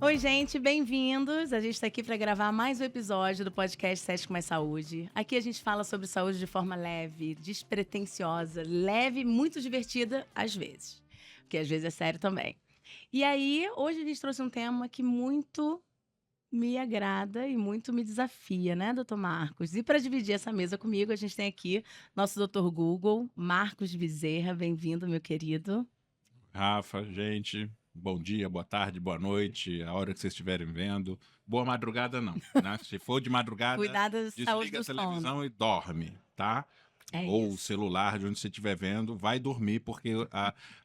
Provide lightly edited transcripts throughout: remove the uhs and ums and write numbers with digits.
Oi, gente, bem-vindos. A gente está aqui para gravar mais um episódio do podcast Sete com Mais Saúde. Aqui a gente fala sobre saúde de forma leve, despretensiosa, leve, muito divertida às vezes. Porque às vezes é sério também. E aí, hoje a gente trouxe um tema que muito me agrada e muito me desafia, né, doutor Marcos? E para dividir essa mesa comigo, a gente tem aqui nosso doutor Google, Marcos Bezerra. Bem-vindo, meu querido. Rafa, gente, bom dia, boa tarde, boa noite, a hora que vocês estiverem vendo. Boa madrugada não, né? Se for de madrugada, Cuidado da saúde desliga do a televisão sono. e dorme, tá? É Ou o isso. celular, de onde você estiver vendo, vai dormir, porque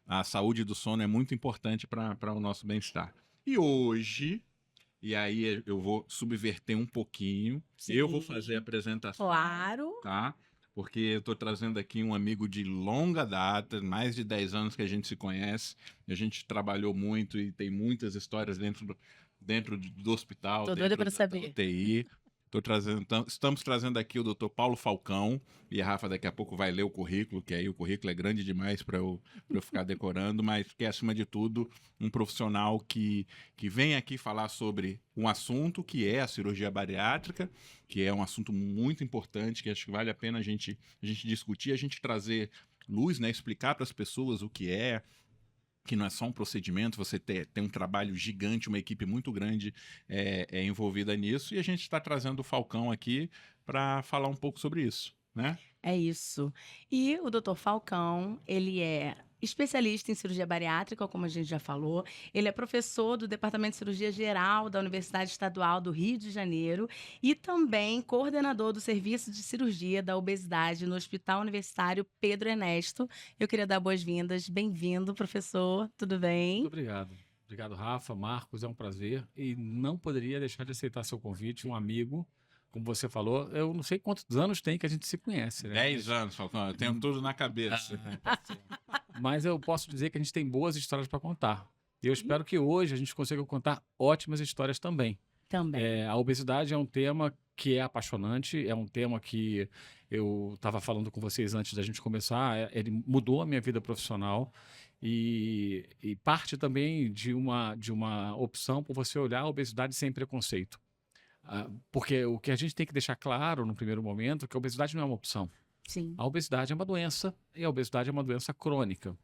a saúde do sono é muito importante para o nosso bem-estar. E hoje, e aí eu vou subverter um pouquinho, eu vou fazer a apresentação, Claro. tá? Porque eu estou trazendo aqui um amigo de longa data, mais de 10 anos que a gente se conhece, a gente trabalhou muito e tem muitas histórias dentro do hospital, Tô doida dentro pra da saber. UTI. Estamos trazendo aqui o Dr. Paulo Falcão, e a Rafa daqui a pouco vai ler o currículo, que aí o currículo é grande demais para eu ficar decorando, mas que é, acima de tudo, um profissional que vem aqui falar sobre um assunto que é a cirurgia bariátrica, que é um assunto muito importante, que acho que vale a pena a gente discutir, a gente trazer luz, né, explicar para as pessoas o que não é só um procedimento, você tem um trabalho gigante, uma equipe muito grande envolvida nisso, e a gente está trazendo o Falcão aqui para falar um pouco sobre isso, né? É isso. E o doutor Falcão, ele é especialista em cirurgia bariátrica, como a gente já falou. Ele é professor do Departamento de Cirurgia Geral da Universidade Estadual do Rio de Janeiro e também coordenador do Serviço de Cirurgia da Obesidade no Hospital Universitário Pedro Ernesto. Eu queria dar boas-vindas. Bem-vindo, professor. Tudo bem? Muito obrigado. Obrigado, Rafa, Marcos, é um prazer. E não poderia deixar de aceitar seu convite, um amigo, como você falou, eu não sei quantos anos tem que a gente se conhece, né? 10 anos, Falcão, eu tenho tudo na cabeça. Mas eu posso dizer que a gente tem boas histórias para contar. E eu espero que hoje a gente consiga contar ótimas histórias também. Também. A obesidade é um tema que é apaixonante, é um tema que eu estava falando com vocês antes da gente começar, ele mudou a minha vida profissional e parte também de uma opção por você olhar a obesidade sem preconceito. Porque o que a gente tem que deixar claro no primeiro momento é que a obesidade não é uma opção. Sim. A obesidade é uma doença e a obesidade é uma doença crônica.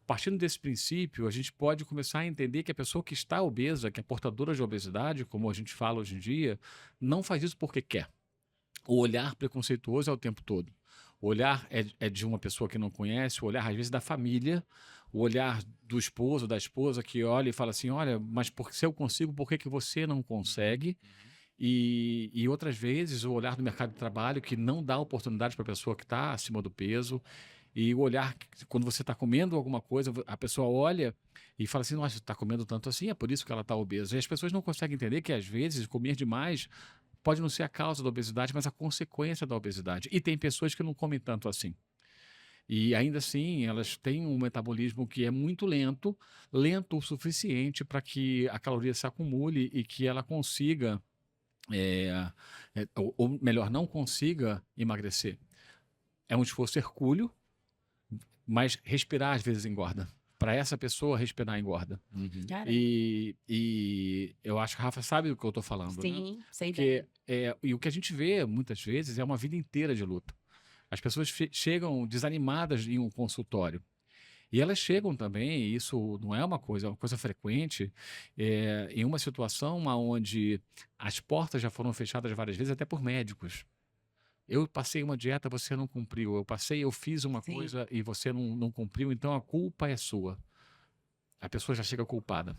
Partindo desse princípio, a gente pode começar a entender que a pessoa que está obesa, que é portadora de obesidade, como a gente fala hoje em dia, não faz isso porque quer. O olhar preconceituoso é o tempo todo. O olhar é de uma pessoa que não conhece, o olhar às vezes da família, o olhar do esposo, da esposa que olha e fala assim, olha, mas se eu consigo, por que você não consegue? E outras vezes o olhar do mercado de trabalho que não dá oportunidade para a pessoa que está acima do peso. E o olhar, quando você está comendo alguma coisa, a pessoa olha e fala assim, nossa, está comendo tanto assim, é por isso que ela está obesa. E as pessoas não conseguem entender que às vezes comer demais pode não ser a causa da obesidade, mas a consequência da obesidade. E tem pessoas que não comem tanto assim. E ainda assim, elas têm um metabolismo que é muito lento, lento o suficiente para que a caloria se acumule e que ela consiga ou melhor, não consiga emagrecer. É um esforço hercúleo, mas respirar às vezes engorda. Para essa pessoa, respirar engorda. Cara. E eu acho que a Rafa sabe do que eu estou falando. Sim, Né? sei Porque e o que a gente vê muitas vezes é uma vida inteira de luta. As pessoas chegam desanimadas em um consultório. E elas chegam também, e isso não é uma coisa frequente, em uma situação onde as portas já foram fechadas várias vezes, até por médicos. Eu passei uma dieta, você não cumpriu. Eu fiz uma Sim. coisa e você não cumpriu, então a culpa é sua. A pessoa já chega culpada.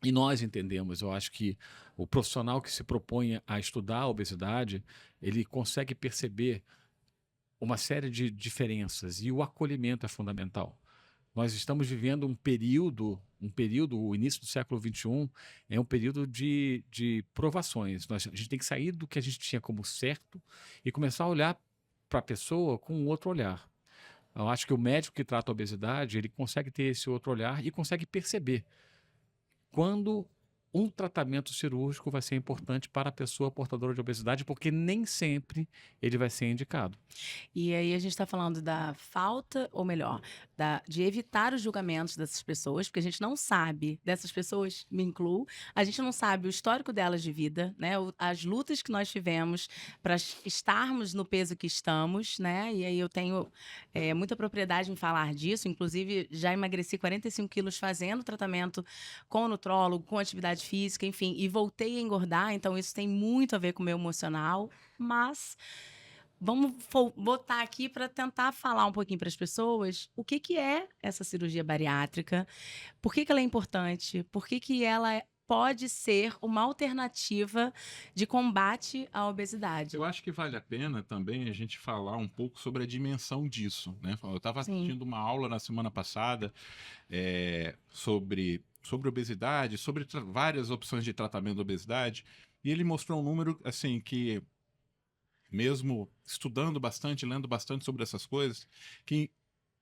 E nós entendemos, eu acho que o profissional que se propõe a estudar a obesidade, ele consegue perceber uma série de diferenças e o acolhimento é fundamental. Nós estamos vivendo um período, o início do século XXI, é um período de provações. A gente tem que sair do que a gente tinha como certo e começar a olhar para a pessoa com um outro olhar. Eu acho que o médico que trata a obesidade, ele consegue ter esse outro olhar e consegue perceber quando um tratamento cirúrgico vai ser importante para a pessoa portadora de obesidade, porque nem sempre ele vai ser indicado. E aí a gente está falando da falta, ou melhor, de evitar os julgamentos dessas pessoas, porque a gente não sabe, dessas pessoas, me incluo, a gente não sabe o histórico delas de vida, né? As lutas que nós tivemos para estarmos no peso que estamos, né? E aí eu tenho muita propriedade em falar disso, inclusive já emagreci 45 quilos fazendo tratamento com o nutrólogo, com atividade física, enfim, e voltei a engordar, então isso tem muito a ver com o meu emocional, mas vamos botar aqui para tentar falar um pouquinho para as pessoas o que é essa cirurgia bariátrica, por que ela é importante, por que ela pode ser uma alternativa de combate à obesidade. Eu acho que vale a pena também a gente falar um pouco sobre a dimensão disso, né? Eu estava assistindo uma aula na semana passada sobre obesidade, sobre várias opções de tratamento da obesidade, e ele mostrou um número assim que, mesmo estudando bastante, lendo bastante sobre essas coisas, que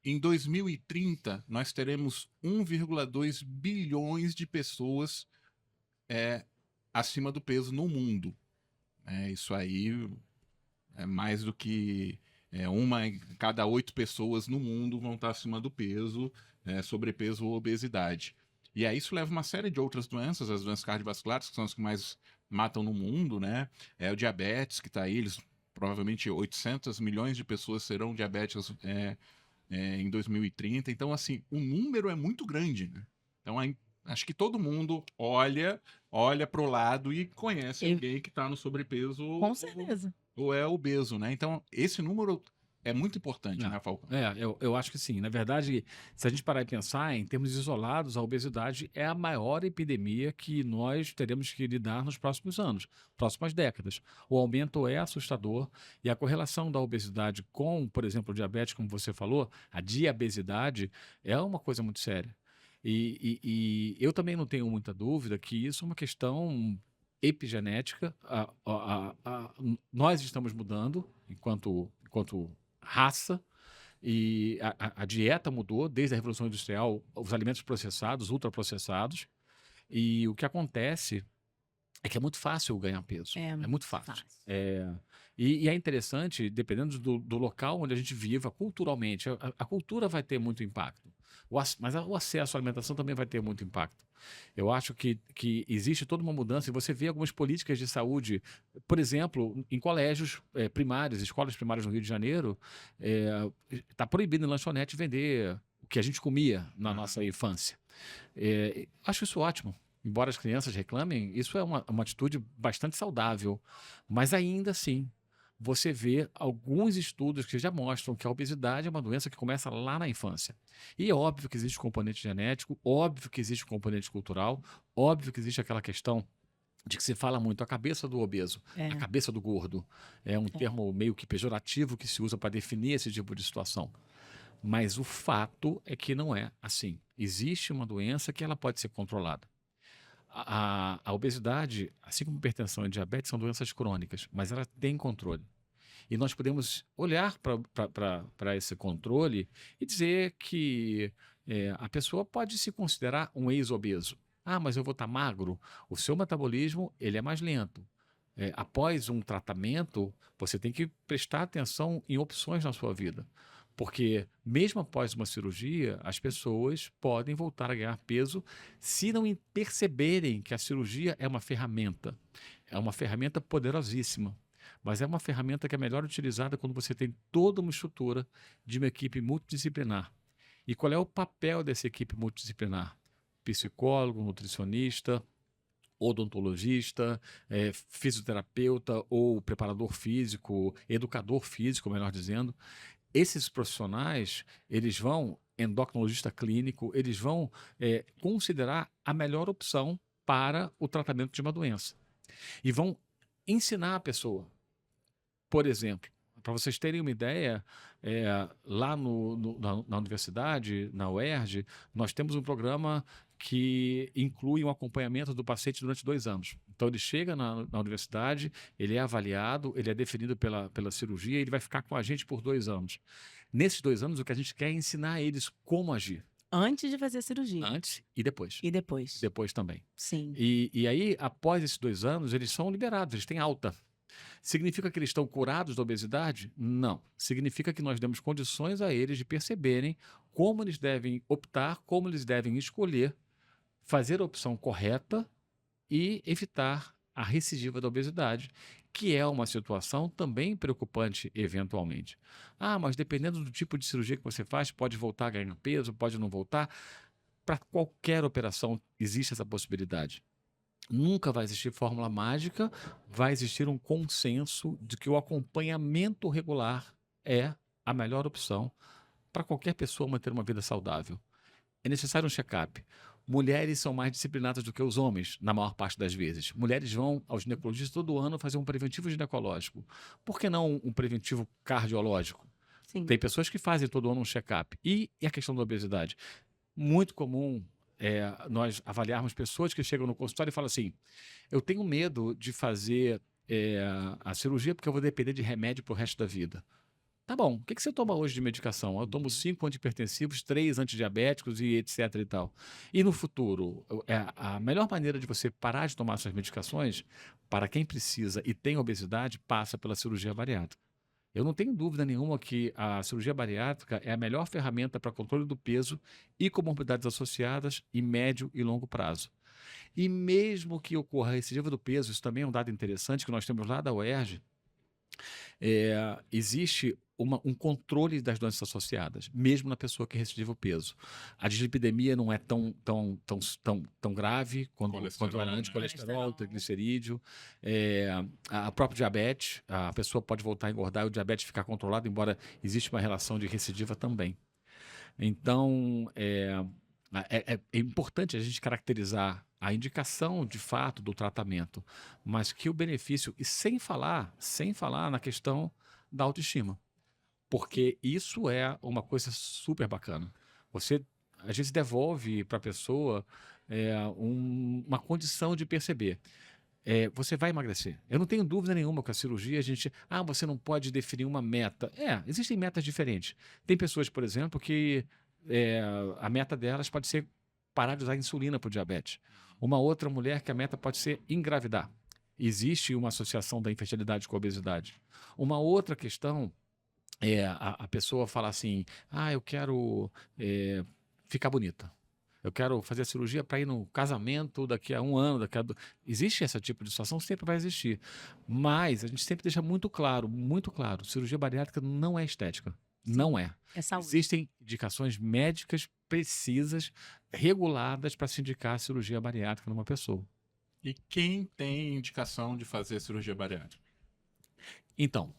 em 2030 nós teremos 1,2 bilhões de pessoas acima do peso no mundo. Isso aí é mais do que uma em cada 8 pessoas no mundo vão estar acima do peso, sobrepeso ou obesidade. E aí isso leva uma série de outras doenças, as doenças cardiovasculares, que são as que mais matam no mundo, né? O diabetes, que está aí, provavelmente 800 milhões de pessoas serão diabéticas em 2030. Então, assim, o número é muito grande, né? Então, acho que todo mundo olha para o lado e conhece alguém que está no sobrepeso Com certeza. ou é obeso, né? Então, esse número é muito importante, né, Falcão? Eu acho que sim. Na verdade, se a gente parar e pensar em termos isolados, a obesidade é a maior epidemia que nós teremos que lidar nos próximos anos, próximas décadas. O aumento é assustador e a correlação da obesidade com, por exemplo, o diabetes, como você falou, a diabesidade é uma coisa muito séria. E eu também não tenho muita dúvida que isso é uma questão epigenética. Nós estamos mudando enquanto raça, e a dieta mudou desde a Revolução Industrial, os alimentos processados, ultraprocessados, e o que acontece é que é muito fácil ganhar peso. É muito fácil. E é interessante, dependendo do local onde a gente viva, culturalmente, a cultura vai ter muito impacto. Mas o acesso à alimentação também vai ter muito impacto. Eu acho que existe toda uma mudança, e você vê algumas políticas de saúde, por exemplo, em colégios primários, escolas primárias no Rio de Janeiro, está proibido em lanchonete vender o que a gente comia na nossa infância. Acho isso ótimo. Embora as crianças reclamem, isso é uma atitude bastante saudável, mas ainda assim, você vê alguns estudos que já mostram que a obesidade é uma doença que começa lá na infância. E é óbvio que existe um componente genético, óbvio que existe um componente cultural, óbvio que existe aquela questão de que se fala muito a cabeça do obeso, a cabeça do gordo. É um termo meio que pejorativo que se usa para definir esse tipo de situação. Mas o fato é que não é assim. Existe uma doença que ela pode ser controlada. A obesidade, assim como hipertensão e diabetes, são doenças crônicas, mas ela tem controle. E nós podemos olhar para esse controle e dizer que a pessoa pode se considerar um ex-obeso. Ah, mas eu vou estar magro. O seu metabolismo ele é mais lento. Após um tratamento, você tem que prestar atenção em opções na sua vida. Porque mesmo após uma cirurgia, as pessoas podem voltar a ganhar peso se não perceberem que a cirurgia é uma ferramenta. É uma ferramenta poderosíssima, mas é uma ferramenta que é melhor utilizada quando você tem toda uma estrutura de uma equipe multidisciplinar. E qual é o papel dessa equipe multidisciplinar? Psicólogo, nutricionista, odontologista, fisioterapeuta ou preparador físico, educador físico, melhor dizendo. Esses profissionais, eles vão, endocrinologista clínico, eles vão considerar a melhor opção para o tratamento de uma doença. E vão ensinar a pessoa. Por exemplo, para vocês terem uma ideia, lá na universidade, na UERJ, nós temos um programa que inclui um acompanhamento do paciente durante 2 anos. Então, ele chega na universidade, ele é avaliado, ele é definido pela cirurgia, ele vai ficar com a gente por 2 anos. Nesses 2 anos, o que a gente quer é ensinar eles como agir. Antes de fazer a cirurgia. Antes e depois. E depois. Depois também. Sim. E aí, após esses 2 anos, eles são liberados, eles têm alta. Significa que eles estão curados da obesidade? Não. Significa que nós demos condições a eles de perceberem como eles devem optar, como eles devem escolher, fazer a opção correta e evitar a recidiva da obesidade, que é uma situação também preocupante eventualmente. Ah, mas dependendo do tipo de cirurgia que você faz, pode voltar a ganhar peso, pode não voltar. Para qualquer operação existe essa possibilidade. Nunca vai existir fórmula mágica, vai existir um consenso de que o acompanhamento regular é a melhor opção para qualquer pessoa manter uma vida saudável. É necessário um check-up. Mulheres são mais disciplinadas do que os homens, na maior parte das vezes. Mulheres vão aos ginecologistas todo ano fazer um preventivo ginecológico. Por que não um preventivo cardiológico? Sim. Tem pessoas que fazem todo ano um check-up. E a questão da obesidade? Muito comum nós avaliarmos pessoas que chegam no consultório e falam assim: eu tenho medo de fazer a cirurgia porque eu vou depender de remédio para o resto da vida. Tá bom, o que você toma hoje de medicação? Eu tomo 5 antihipertensivos, 3 antidiabéticos e etc e tal. E no futuro, a melhor maneira de você parar de tomar essas medicações, para quem precisa e tem obesidade, passa pela cirurgia bariátrica. Eu não tenho dúvida nenhuma que a cirurgia bariátrica é a melhor ferramenta para controle do peso e comorbidades associadas em médio e longo prazo. E mesmo que ocorra a recidiva do peso, isso também é um dado interessante que nós temos lá da UERJ, existe um controle das doenças associadas, mesmo na pessoa que recidiva o peso. A dislipidemia não é tão grave quando era anticolesterol, triglicerídeo. A própria diabetes, a pessoa pode voltar a engordar e o diabetes ficar controlado, embora exista uma relação de recidiva também. Então, é importante a gente caracterizar a indicação de fato do tratamento, mas que o benefício, e sem falar na questão da autoestima, porque isso é uma coisa super bacana. A gente devolve para a pessoa uma condição de perceber. Você vai emagrecer. Eu não tenho dúvida nenhuma com a cirurgia. Você não pode definir uma meta. Existem metas diferentes. Tem pessoas, por exemplo, que a meta delas pode ser parar de usar insulina para o diabetes. Uma outra mulher que a meta pode ser engravidar. Existe uma associação da infertilidade com a obesidade. Uma outra questão a pessoa fala assim: eu quero ficar bonita. Eu quero fazer a cirurgia para ir no casamento daqui a 1 ano. Existe esse tipo de situação? Sempre vai existir. Mas a gente sempre deixa muito claro, cirurgia bariátrica não é estética. Não é. É saúde. Existem indicações médicas precisas, reguladas para se indicar a cirurgia bariátrica numa pessoa. E quem tem indicação de fazer cirurgia bariátrica? Então,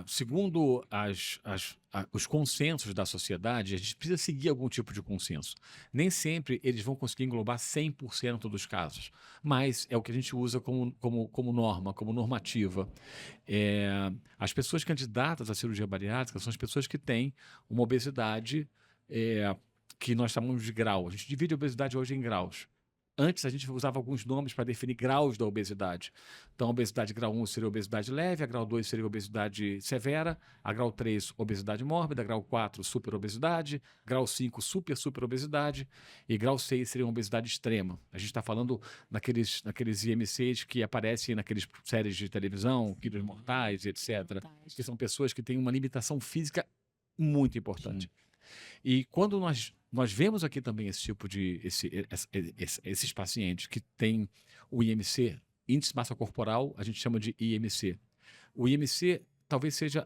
segundo os consensos da sociedade, a gente precisa seguir algum tipo de consenso. Nem sempre eles vão conseguir englobar 100% dos casos, mas é o que a gente usa como norma, como normativa. As pessoas candidatas à cirurgia bariátrica são as pessoas que têm uma obesidade que nós chamamos de grau. A gente divide a obesidade hoje em graus. Antes, a gente usava alguns nomes para definir graus da obesidade. Então, a obesidade grau 1 seria obesidade leve, a grau 2 seria obesidade severa, a grau 3, obesidade mórbida, grau 4, superobesidade, grau 5, superobesidade e grau 6 seria uma obesidade extrema. A gente está falando naqueles IMCs que aparecem naqueles séries de televisão, Quilos Mortais, etc., que são pessoas que têm uma limitação física muito importante. Sim. E quando nós vemos aqui também esse tipo esses pacientes que têm o IMC, índice de massa corporal, a gente chama de IMC. O IMC talvez seja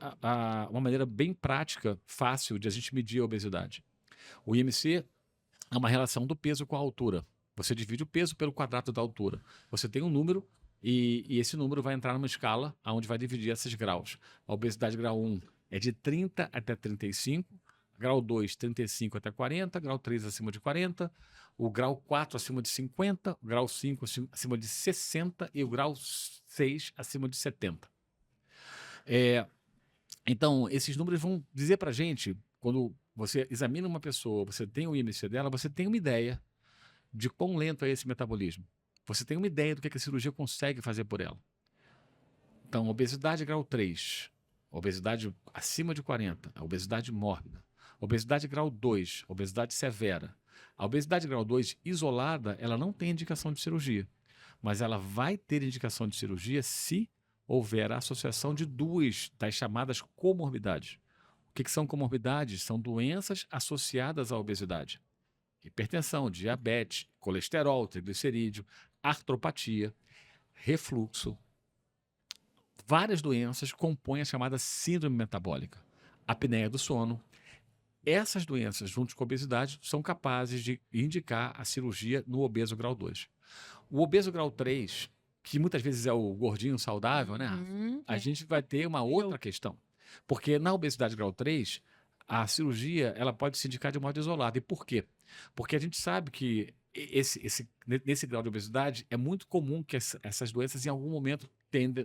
uma maneira bem prática, fácil de a gente medir a obesidade. O IMC é uma relação do peso com a altura. Você divide o peso pelo quadrado da altura. Você tem um número e esse número vai entrar numa escala onde vai dividir esses graus. A obesidade grau 1 é de 30 até 35, grau 2, 35 até 40, grau 3 acima de 40, o grau 4 acima de 50, o grau 5 acima de 60 e o grau 6 acima de 70. Então, esses números vão dizer para a gente, quando você examina uma pessoa, você tem o IMC dela, você tem uma ideia de quão lento é esse metabolismo. Você tem uma ideia do que a cirurgia consegue fazer por ela. Então, obesidade grau 3, obesidade acima de 40, a obesidade mórbida. Obesidade grau 2, obesidade severa. A obesidade grau 2 isolada, ela não tem indicação de cirurgia, mas ela vai ter indicação de cirurgia se houver a associação de duas das chamadas comorbidades. O que são comorbidades? São doenças associadas à obesidade. Hipertensão, diabetes, colesterol, triglicerídeo, artropatia, refluxo. Várias doenças compõem a chamada síndrome metabólica, apneia do sono. Essas doenças, juntos com a obesidade, são capazes de indicar a cirurgia no obeso grau 2. O obeso grau 3, que muitas vezes é o gordinho saudável, né? A gente vai ter uma outra questão. Porque na obesidade grau 3, a cirurgia ela pode se indicar de modo isolado. E por quê? Porque a gente sabe que nesse grau de obesidade é muito comum que essas doenças em algum momento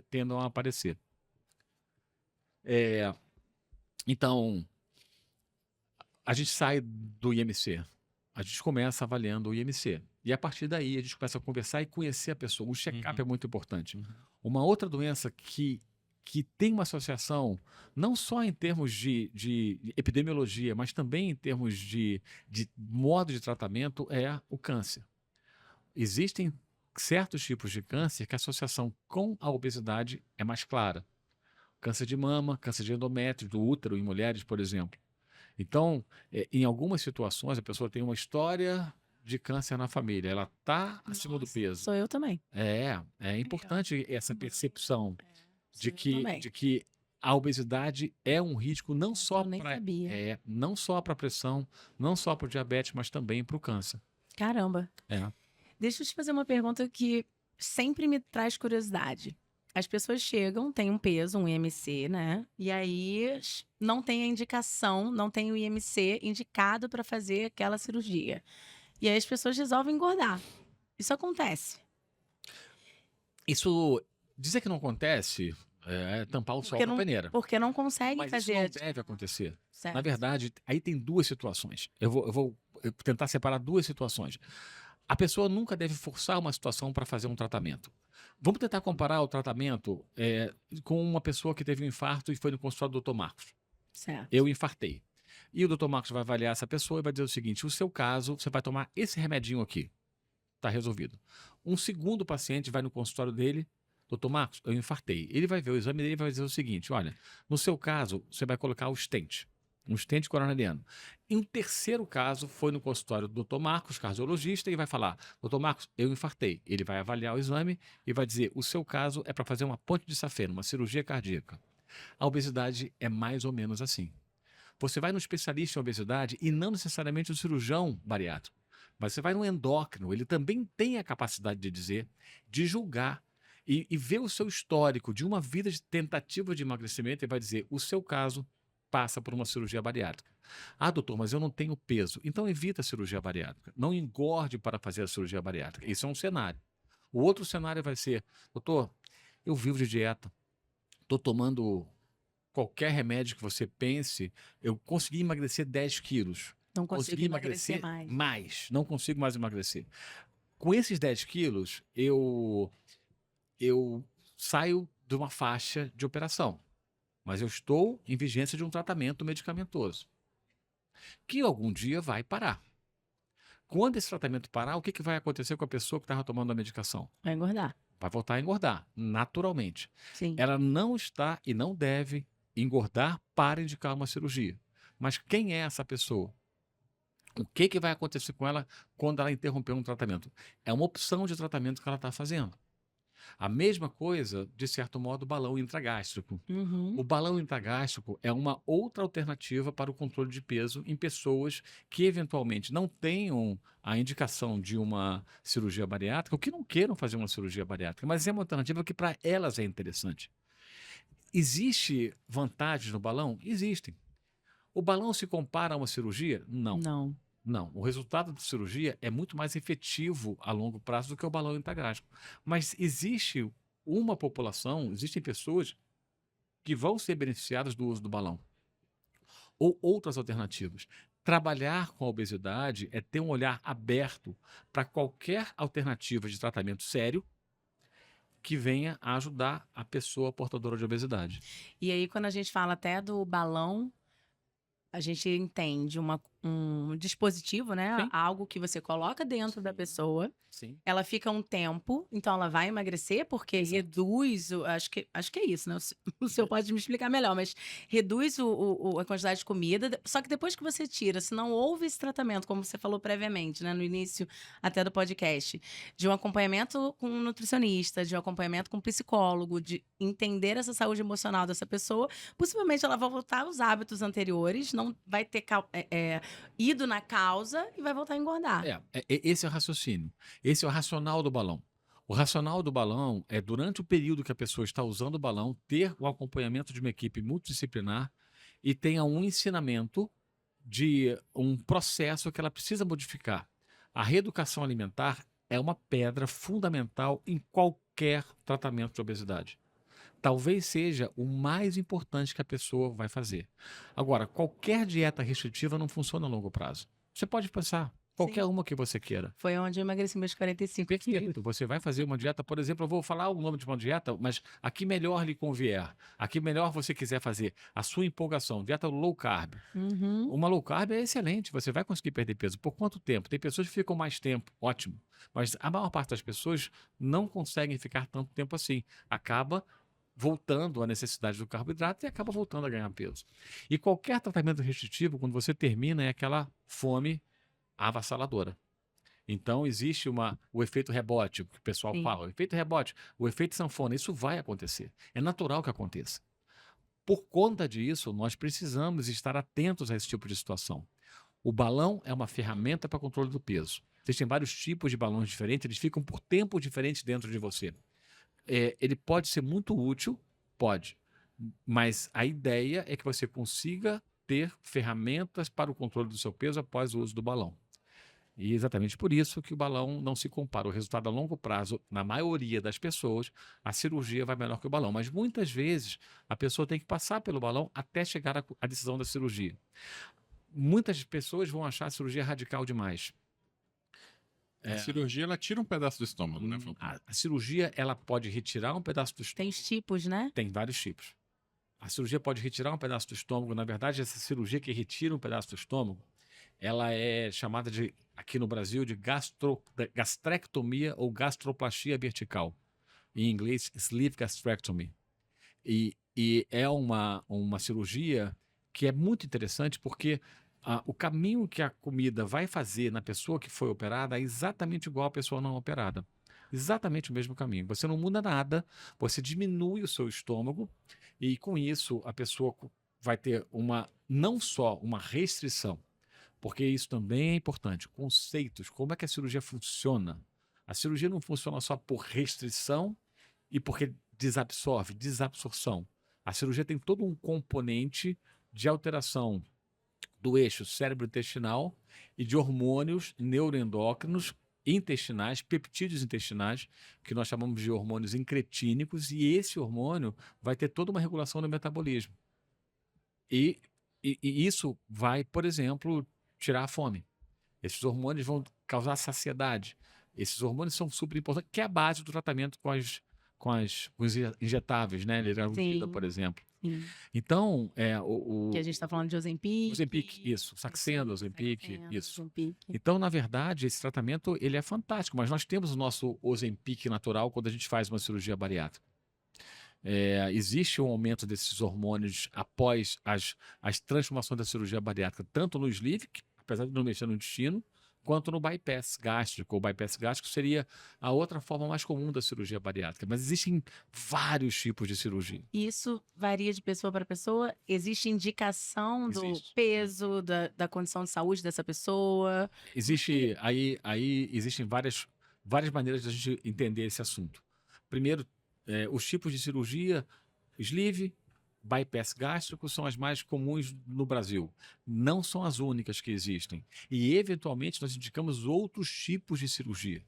tendam a aparecer. Então, a gente sai do IMC, a gente começa avaliando o IMC. E a partir daí a gente começa a conversar e conhecer a pessoa. O check-up é muito importante. Uma outra doença que tem uma associação, não só em termos de epidemiologia, mas também em termos de modo de tratamento, é o câncer. Existem certos tipos de câncer que a associação com a obesidade é mais clara. Câncer de mama, câncer de endométrio, do útero em mulheres, por exemplo. Então, em algumas situações, a pessoa tem uma história de câncer na família, ela está acima do peso. Sou eu também. É importante essa percepção de Sou eu também. que a obesidade é um risco não Essa só eu nem sabia. não só para a pressão, não só para o diabetes, mas também para o câncer. Caramba. Deixa eu te fazer uma pergunta que sempre me traz curiosidade. As pessoas chegam, têm um peso, um IMC, né? E aí não tem a indicação, não tem o IMC indicado para fazer aquela cirurgia. E aí as pessoas resolvem engordar. Isso acontece. Isso, dizer que não acontece é tampar o sol com a peneira. Porque não conseguem Mas fazer. isso não deve acontecer. Certo. Na verdade, aí tem duas situações. Eu vou tentar separar duas situações. A pessoa nunca deve forçar uma situação para fazer um tratamento. Vamos tentar comparar o tratamento com uma pessoa que teve um infarto e foi no consultório do Dr. Marcos. Certo. Eu infartei. E o Dr. Marcos vai avaliar essa pessoa e vai dizer o seguinte: o seu caso, você vai tomar esse remedinho aqui. Está resolvido. Um segundo paciente vai no consultório dele: Dr. Marcos, eu infartei. Ele vai ver o exame dele e vai dizer o seguinte: olha, no seu caso, você vai colocar o stent. Um stent coronariano. Em um terceiro caso, foi no consultório do Dr. Marcos, cardiologista, e vai falar: Dr. Marcos, eu infartei. Ele vai avaliar o exame e vai dizer: o seu caso é para fazer uma ponte de safena, uma cirurgia cardíaca. A obesidade é mais ou menos assim. Você vai no especialista em obesidade e não necessariamente o cirurgião bariátrico, mas você vai no endócrino, ele também tem a capacidade de dizer, de julgar e ver o seu histórico de uma vida de tentativa de emagrecimento e vai dizer: o seu caso passa por uma cirurgia bariátrica. Ah, doutor, mas eu não tenho peso. Então evita a cirurgia bariátrica. Não engorde para fazer a cirurgia bariátrica. Isso é um cenário. O outro cenário vai ser: doutor, eu vivo de dieta. Estou tomando qualquer remédio que você pense. Eu consegui emagrecer 10 quilos. Não consigo emagrecer mais. Não consigo mais emagrecer. Com esses 10 quilos, eu saio de uma faixa de operação. Mas eu estou em vigência de um tratamento medicamentoso, que algum dia vai parar. Quando esse tratamento parar, o que vai acontecer com a pessoa que estava tomando a medicação? Vai engordar. Vai voltar a engordar, naturalmente. Sim. Ela não está e não deve engordar para indicar uma cirurgia. Mas quem é essa pessoa? O que vai acontecer com ela quando ela interromper um tratamento? É uma opção de tratamento que ela está fazendo. A mesma coisa, de certo modo, o balão intragástrico. O balão intragástrico é uma outra alternativa para o controle de peso em pessoas que eventualmente não tenham a indicação de uma cirurgia bariátrica ou que não queiram fazer uma cirurgia bariátrica, mas é uma alternativa que para elas é interessante. Existe vantagens no balão? Existem. O balão se compara a uma cirurgia? Não. Não, o resultado da cirurgia é muito mais efetivo a longo prazo do que o balão intragráfico. Mas existe uma população, existem pessoas que vão ser beneficiadas do uso do balão. Ou outras alternativas. Trabalhar com a obesidade é ter um olhar aberto para qualquer alternativa de tratamento sério que venha a ajudar a pessoa portadora de obesidade. E aí, quando a gente fala até do balão, a gente entende um dispositivo, né? Sim. Algo que você coloca dentro da pessoa. Sim. Ela fica um tempo, então ela vai emagrecer, porque Exato. reduz, acho que é isso, né? O senhor pode me explicar melhor, mas reduz a quantidade de comida. Só que depois que você tira, se não houve esse tratamento, como você falou previamente, né? No início até do podcast, de um acompanhamento com um nutricionista, de um acompanhamento com um psicólogo, de entender essa saúde emocional dessa pessoa, possivelmente ela vai voltar aos hábitos anteriores, não vai ter ido na causa e vai voltar a engordar. Esse é o raciocínio. Esse é o racional do balão. O racional do balão é, durante o período que a pessoa está usando o balão, ter o acompanhamento de uma equipe multidisciplinar e tenha um ensinamento de um processo que ela precisa modificar. A reeducação alimentar é uma pedra fundamental em qualquer tratamento de obesidade. Talvez seja o mais importante que a pessoa vai fazer. Agora, qualquer dieta restritiva não funciona a longo prazo. Você pode pensar, qualquer uma que você queira. Foi onde eu emagreci meus 45 quilos. Perfeito. Você vai fazer uma dieta, por exemplo, eu vou falar o nome de uma dieta, mas a que melhor lhe convier, a que melhor você quiser fazer, a sua empolgação, dieta low carb. Uhum. Uma low carb é excelente, você vai conseguir perder peso. Por quanto tempo? Tem pessoas que ficam mais tempo, ótimo. Mas a maior parte das pessoas não conseguem ficar tanto tempo assim. Acaba voltando à necessidade do carboidrato e acaba voltando a ganhar peso. E qualquer tratamento restritivo, quando você termina, é aquela fome avassaladora. Então, existe o efeito rebote, que o pessoal Sim. fala, o efeito rebote, o efeito sanfona, isso vai acontecer. É natural que aconteça. Por conta disso, nós precisamos estar atentos a esse tipo de situação. O balão é uma ferramenta para controle do peso. Existem vários tipos de balões diferentes, eles ficam por tempo diferente dentro de você. Ele pode ser muito útil, pode, mas a ideia é que você consiga ter ferramentas para o controle do seu peso após o uso do balão. E exatamente por isso que o balão não se compara. O resultado a longo prazo, na maioria das pessoas, a cirurgia vai melhor que o balão. Mas muitas vezes a pessoa tem que passar pelo balão até chegar à decisão da cirurgia. Muitas pessoas vão achar a cirurgia radical demais. A cirurgia, ela tira um pedaço do estômago, né? A cirurgia, ela pode retirar um pedaço do Tem estômago. os tipos, né? Tem vários tipos. A cirurgia pode retirar um pedaço do estômago. Na verdade, essa cirurgia que retira um pedaço do estômago, ela é chamada aqui no Brasil, de gastrectomia ou gastroplastia vertical. Em inglês, sleeve gastrectomy. E é uma cirurgia que é muito interessante porque o caminho que a comida vai fazer na pessoa que foi operada é exatamente igual à pessoa não operada. Exatamente o mesmo caminho. Você não muda nada, você diminui o seu estômago e com isso a pessoa vai ter não só uma restrição, porque isso também é importante, conceitos, como é que a cirurgia funciona. A cirurgia não funciona só por restrição e porque desabsorção. A cirurgia tem todo um componente de alteração do eixo cérebro-intestinal e de hormônios neuroendócrinos intestinais, peptídeos intestinais, que nós chamamos de hormônios incretínicos, e esse hormônio vai ter toda uma regulação do metabolismo. E isso vai, por exemplo, tirar a fome. Esses hormônios vão causar saciedade. Esses hormônios são super importantes, que é a base do tratamento com os injetáveis, né? Liraglutida, por exemplo. Sim. Então, Que a gente está falando de Ozempic. Ozempic, isso. Saxenda, Ozempic, isso. Ozempic. Então, na verdade, esse tratamento ele é fantástico, mas nós temos o nosso Ozempic natural quando a gente faz uma cirurgia bariátrica. Existe um aumento desses hormônios após as transformações da cirurgia bariátrica, tanto no sleeve, apesar de não mexer no intestino, quanto no bypass gástrico. O bypass gástrico seria a outra forma mais comum da cirurgia bariátrica. Mas existem vários tipos de cirurgia. Isso varia de pessoa para pessoa? Existe indicação do Existe. peso, da condição de saúde dessa pessoa? Existem várias maneiras de a gente entender esse assunto. Primeiro, os tipos de cirurgia, sleeve, bypass gástrico são as mais comuns no Brasil. Não são as únicas que existem. E, eventualmente, nós indicamos outros tipos de cirurgia.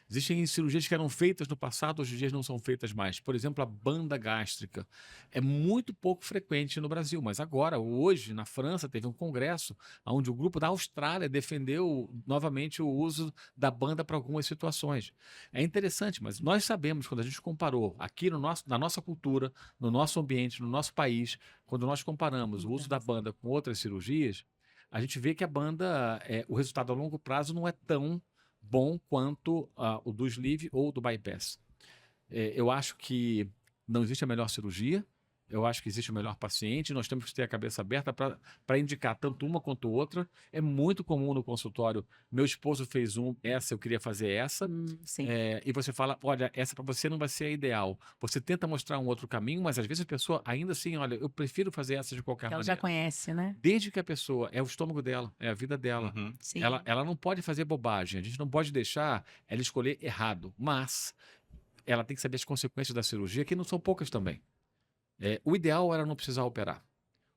Existem cirurgias que eram feitas no passado, hoje em dia não são feitas mais. Por exemplo, a banda gástrica. É muito pouco frequente no Brasil, mas agora, hoje, na França, teve um congresso onde o grupo da Austrália defendeu novamente o uso da banda para algumas situações. É interessante, mas nós sabemos, quando a gente comparou aqui na nossa cultura, no nosso ambiente, no nosso país, quando nós comparamos o uso da banda com outras cirurgias, a gente vê que a banda, o resultado a longo prazo não é tão bom quanto o do sleeve ou do bypass. Eu acho que não existe a melhor cirurgia, eu acho que existe o melhor paciente, nós temos que ter a cabeça aberta para indicar tanto uma quanto outra. É muito comum no consultório, meu esposo fez essa, eu queria fazer essa, Sim. e você fala, olha, essa para você não vai ser a ideal. Você tenta mostrar um outro caminho, mas às vezes a pessoa ainda assim, olha, eu prefiro fazer essa de qualquer Que ela maneira. já conhece, né? Desde que a pessoa, é o estômago dela, é a vida dela. Uhum. Sim. Ela não pode fazer bobagem, a gente não pode deixar ela escolher errado, mas ela tem que saber as consequências da cirurgia, que não são poucas também. O ideal era não precisar operar.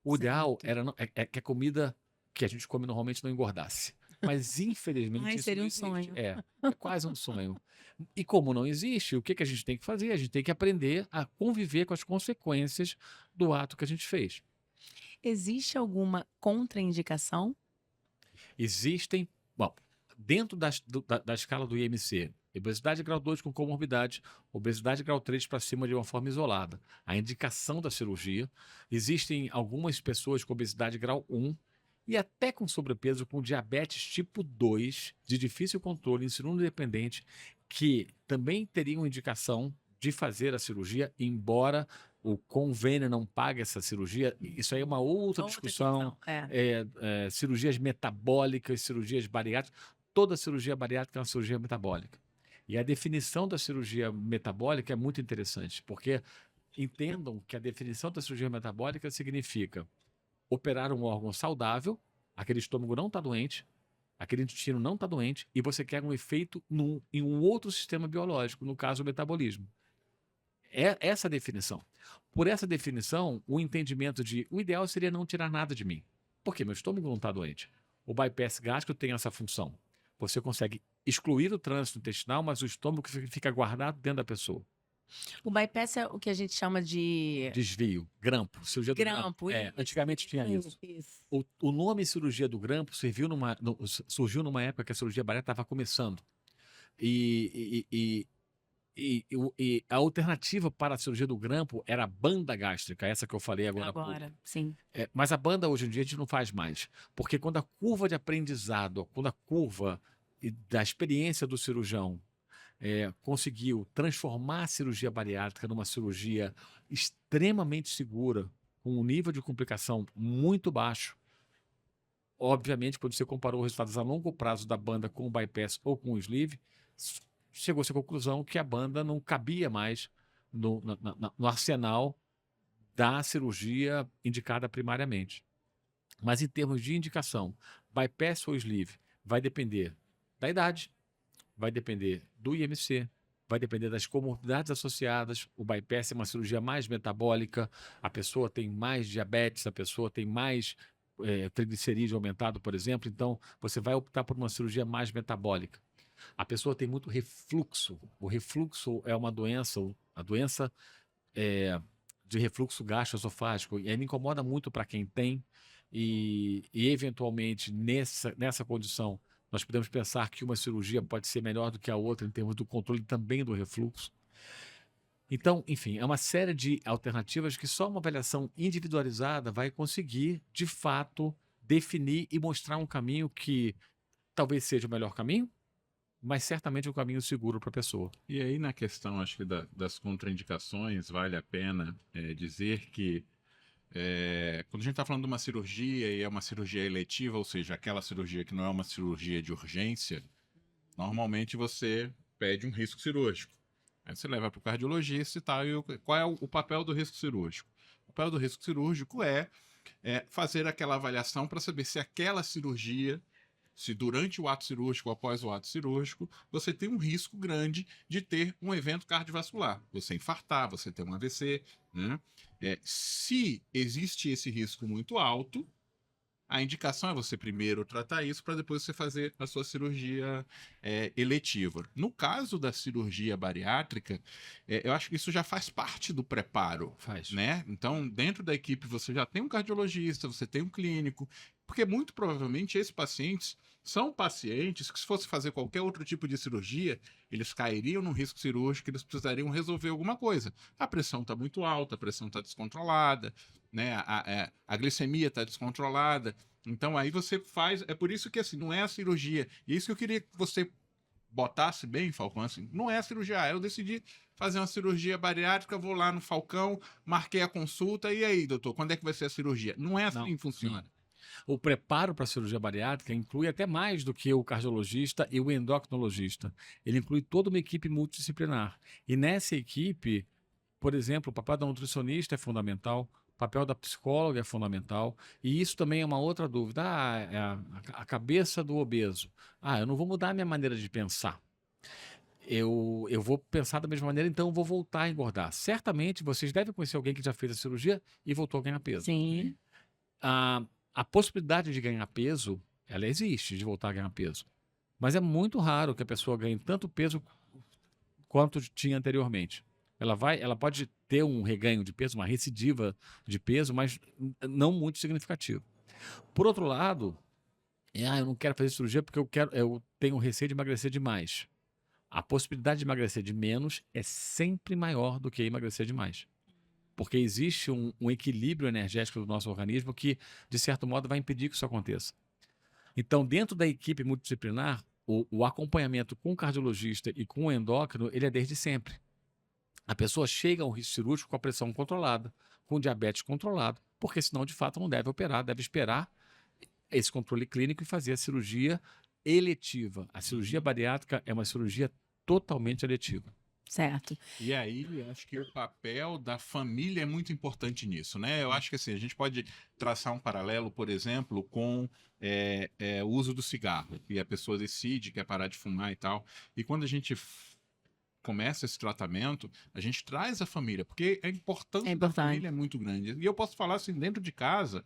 O ideal Certo. era que a comida que a gente come normalmente não engordasse. Mas, infelizmente, Ai, isso seria não um existe. sonho. É quase um sonho. E como não existe, o que a gente tem que fazer? A gente tem que aprender a conviver com as consequências do ato que a gente fez. Existe alguma contraindicação? Existem, bom, dentro da escala do IMC, obesidade grau 2 com comorbidade, obesidade grau 3 para cima de uma forma isolada. A indicação da cirurgia. Existem algumas pessoas com obesidade grau 1 e até com sobrepeso, com diabetes tipo 2, de difícil controle, insulina dependente, que também teriam indicação de fazer a cirurgia, embora o convênio não pague essa cirurgia. Isso aí é uma outra discussão. questão. Cirurgias metabólicas, cirurgias bariátricas. Toda cirurgia bariátrica é uma cirurgia metabólica. E a definição da cirurgia metabólica é muito interessante, porque entendam que a definição da cirurgia metabólica significa operar um órgão saudável, aquele estômago não está doente, aquele intestino não está doente, e você quer um efeito em um outro sistema biológico, no caso o metabolismo. É essa a definição. Por essa definição, o entendimento de o ideal seria não tirar nada de mim, porque meu estômago não está doente. O bypass gástrico tem essa função. Você consegue excluir o trânsito intestinal, mas o estômago fica guardado dentro da pessoa. O bypass é o que a gente chama de Desvio, grampo, cirurgia do grampo. grampo. Antigamente tinha isso. Isso. O nome cirurgia do grampo surgiu numa época que a cirurgia bariátrica estava começando. E a alternativa para a cirurgia do grampo era a banda gástrica, essa que eu falei agora há pouco. Sim. Mas a banda hoje em dia a gente não faz mais, porque quando a curva de aprendizado, quando a curva da experiência do cirurgião conseguiu transformar a cirurgia bariátrica numa cirurgia extremamente segura, com um nível de complicação muito baixo. Obviamente, quando você comparou os resultados a longo prazo da banda com o bypass ou com o sleeve, chegou-se à conclusão que a banda não cabia mais no arsenal da cirurgia indicada primariamente. Mas em termos de indicação, bypass ou sleeve, vai depender da idade, vai depender do IMC, vai depender das comorbidades associadas. O bypass é uma cirurgia mais metabólica, a pessoa tem mais diabetes, a pessoa tem mais triglicerídeo aumentado, por exemplo, então você vai optar por uma cirurgia mais metabólica. A pessoa tem muito refluxo. O refluxo é uma doença, a doença de refluxo gastroesofágico, e ele incomoda muito para quem tem, e eventualmente nessa condição nós podemos pensar que uma cirurgia pode ser melhor do que a outra em termos do controle também do refluxo. Então, enfim, é uma série de alternativas que só uma avaliação individualizada vai conseguir, de fato, definir e mostrar um caminho que talvez seja o melhor caminho, mas certamente um caminho seguro para a pessoa. E aí, na questão, acho que das contraindicações, vale a pena dizer que quando a gente está falando de uma cirurgia e é uma cirurgia eletiva, ou seja, aquela cirurgia que não é uma cirurgia de urgência, normalmente você pede um risco cirúrgico. Aí você leva para o cardiologista e tal. E qual é o papel do risco cirúrgico? O papel do risco cirúrgico é fazer aquela avaliação para saber se aquela cirurgia, se durante o ato cirúrgico ou após o ato cirúrgico, você tem um risco grande de ter um evento cardiovascular. Você infartar, você ter um AVC, né? Se existe esse risco muito alto, a indicação é você primeiro tratar isso para depois você fazer a sua cirurgia eletiva. No caso da cirurgia bariátrica, eu acho que isso já faz parte do preparo. Faz. Né? Então, dentro da equipe, você já tem um cardiologista, você tem um clínico, porque muito provavelmente esses pacientes são pacientes que, se fosse fazer qualquer outro tipo de cirurgia, eles cairiam num risco cirúrgico, eles precisariam resolver alguma coisa. A pressão está muito alta, a pressão está descontrolada, né? A glicemia está descontrolada. Então aí você faz, é por isso que assim, não é a cirurgia. E é isso que eu queria que você botasse bem, Falcão, assim, não é a cirurgia. Eu decidi fazer uma cirurgia bariátrica, vou lá no Falcão, marquei a consulta, e aí, doutor, quando é que vai ser a cirurgia? Não é assim que funciona. O preparo para a cirurgia bariátrica inclui até mais do que o cardiologista e o endocrinologista. Ele inclui toda uma equipe multidisciplinar. E nessa equipe, por exemplo, o papel da nutricionista é fundamental, o papel da psicóloga é fundamental, e isso também é uma outra dúvida. É a cabeça do obeso. Eu não vou mudar a minha maneira de pensar. Eu vou pensar da mesma maneira, então eu vou voltar a engordar. Certamente vocês devem conhecer alguém que já fez a cirurgia e voltou a ganhar peso. Sim. A possibilidade de ganhar peso, ela existe, de voltar a ganhar peso. Mas é muito raro que a pessoa ganhe tanto peso quanto tinha anteriormente. Ela pode ter um reganho de peso, uma recidiva de peso, mas não muito significativo. Por outro lado, eu não quero fazer cirurgia porque eu tenho receio de emagrecer demais. A possibilidade de emagrecer de menos é sempre maior do que emagrecer demais. Porque existe um equilíbrio energético do nosso organismo que, de certo modo, vai impedir que isso aconteça. Então, dentro da equipe multidisciplinar, o acompanhamento com o cardiologista e com o endócrino, ele é desde sempre. A pessoa chega ao risco cirúrgico com a pressão controlada, com o diabetes controlado, porque senão, de fato, não deve operar, deve esperar esse controle clínico e fazer a cirurgia eletiva. A cirurgia bariátrica é uma cirurgia totalmente eletiva. Certo. E aí, acho que o papel da família é muito importante nisso, né? Eu acho que assim, a gente pode traçar um paralelo, por exemplo, com o uso do cigarro, que a pessoa decide que quer parar de fumar e tal. E quando a gente começa esse tratamento, a gente traz a família, porque a importância da família é muito grande. E eu posso falar assim, dentro de casa,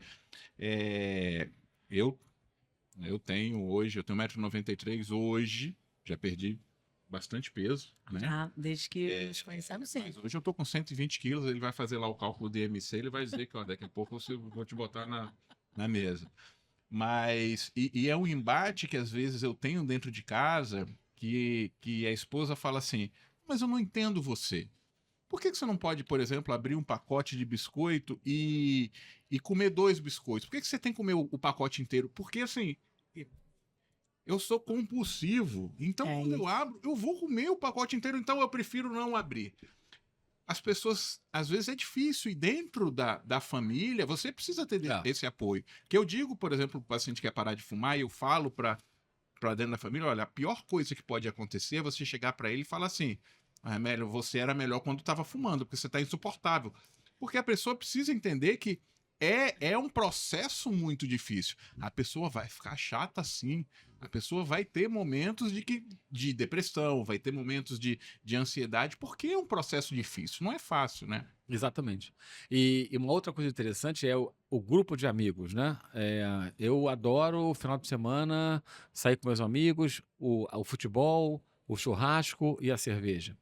eu tenho 1,93 m hoje, já perdi bastante peso, né? Desde que nos conhecemos, sim. Mas hoje eu tô com 120 quilos, ele vai fazer lá o cálculo de IMC, ele vai dizer que daqui a pouco eu vou te botar na mesa. Mas, e é um embate que às vezes eu tenho dentro de casa, que a esposa fala assim, mas eu não entendo você. Por que você não pode, por exemplo, abrir um pacote de biscoito e comer 2 biscoitos? Por que você tem que comer o pacote inteiro? Porque assim, eu sou compulsivo, então quando eu abro, eu vou comer o pacote inteiro, então eu prefiro não abrir. As pessoas, às vezes é difícil, e dentro da família, você precisa ter esse apoio. Que eu digo, por exemplo, o paciente que quer parar de fumar, e eu falo para dentro da família, olha, a pior coisa que pode acontecer é você chegar para ele e falar assim, Amélio, você era melhor quando estava fumando, porque você está insuportável. Porque a pessoa precisa entender que é um processo muito difícil. A pessoa vai ficar chata sim. A pessoa vai ter momentos de depressão, vai ter momentos de ansiedade, porque é um processo difícil. Não é fácil, né? Exatamente. E uma outra coisa interessante é o grupo de amigos, né? Eu adoro o final de semana sair com meus amigos, o futebol, o churrasco e a cerveja.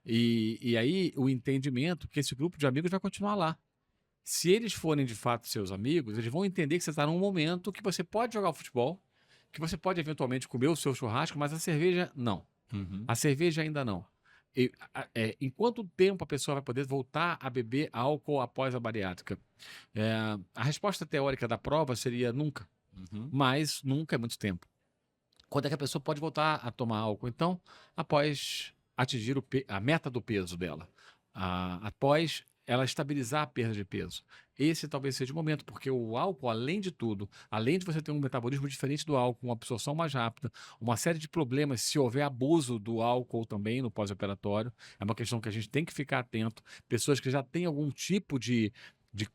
E aí o entendimento que esse grupo de amigos vai continuar lá. Se eles forem de fato seus amigos, eles vão entender que você está num momento que você pode jogar o futebol, que você pode eventualmente comer o seu churrasco, mas a cerveja não. A cerveja ainda não. Em quanto tempo a pessoa vai poder voltar a beber álcool após a bariátrica? A resposta teórica da prova seria nunca, mas nunca é muito tempo. Quando é que a pessoa pode voltar a tomar álcool? Então, após atingir a meta do peso dela, após ela estabilizar a perda de peso. Esse talvez seja o momento, porque o álcool, além de tudo, além de você ter um metabolismo diferente do álcool, uma absorção mais rápida, uma série de problemas, se houver abuso do álcool também no pós-operatório, é uma questão que a gente tem que ficar atento. Pessoas que já têm algum tipo de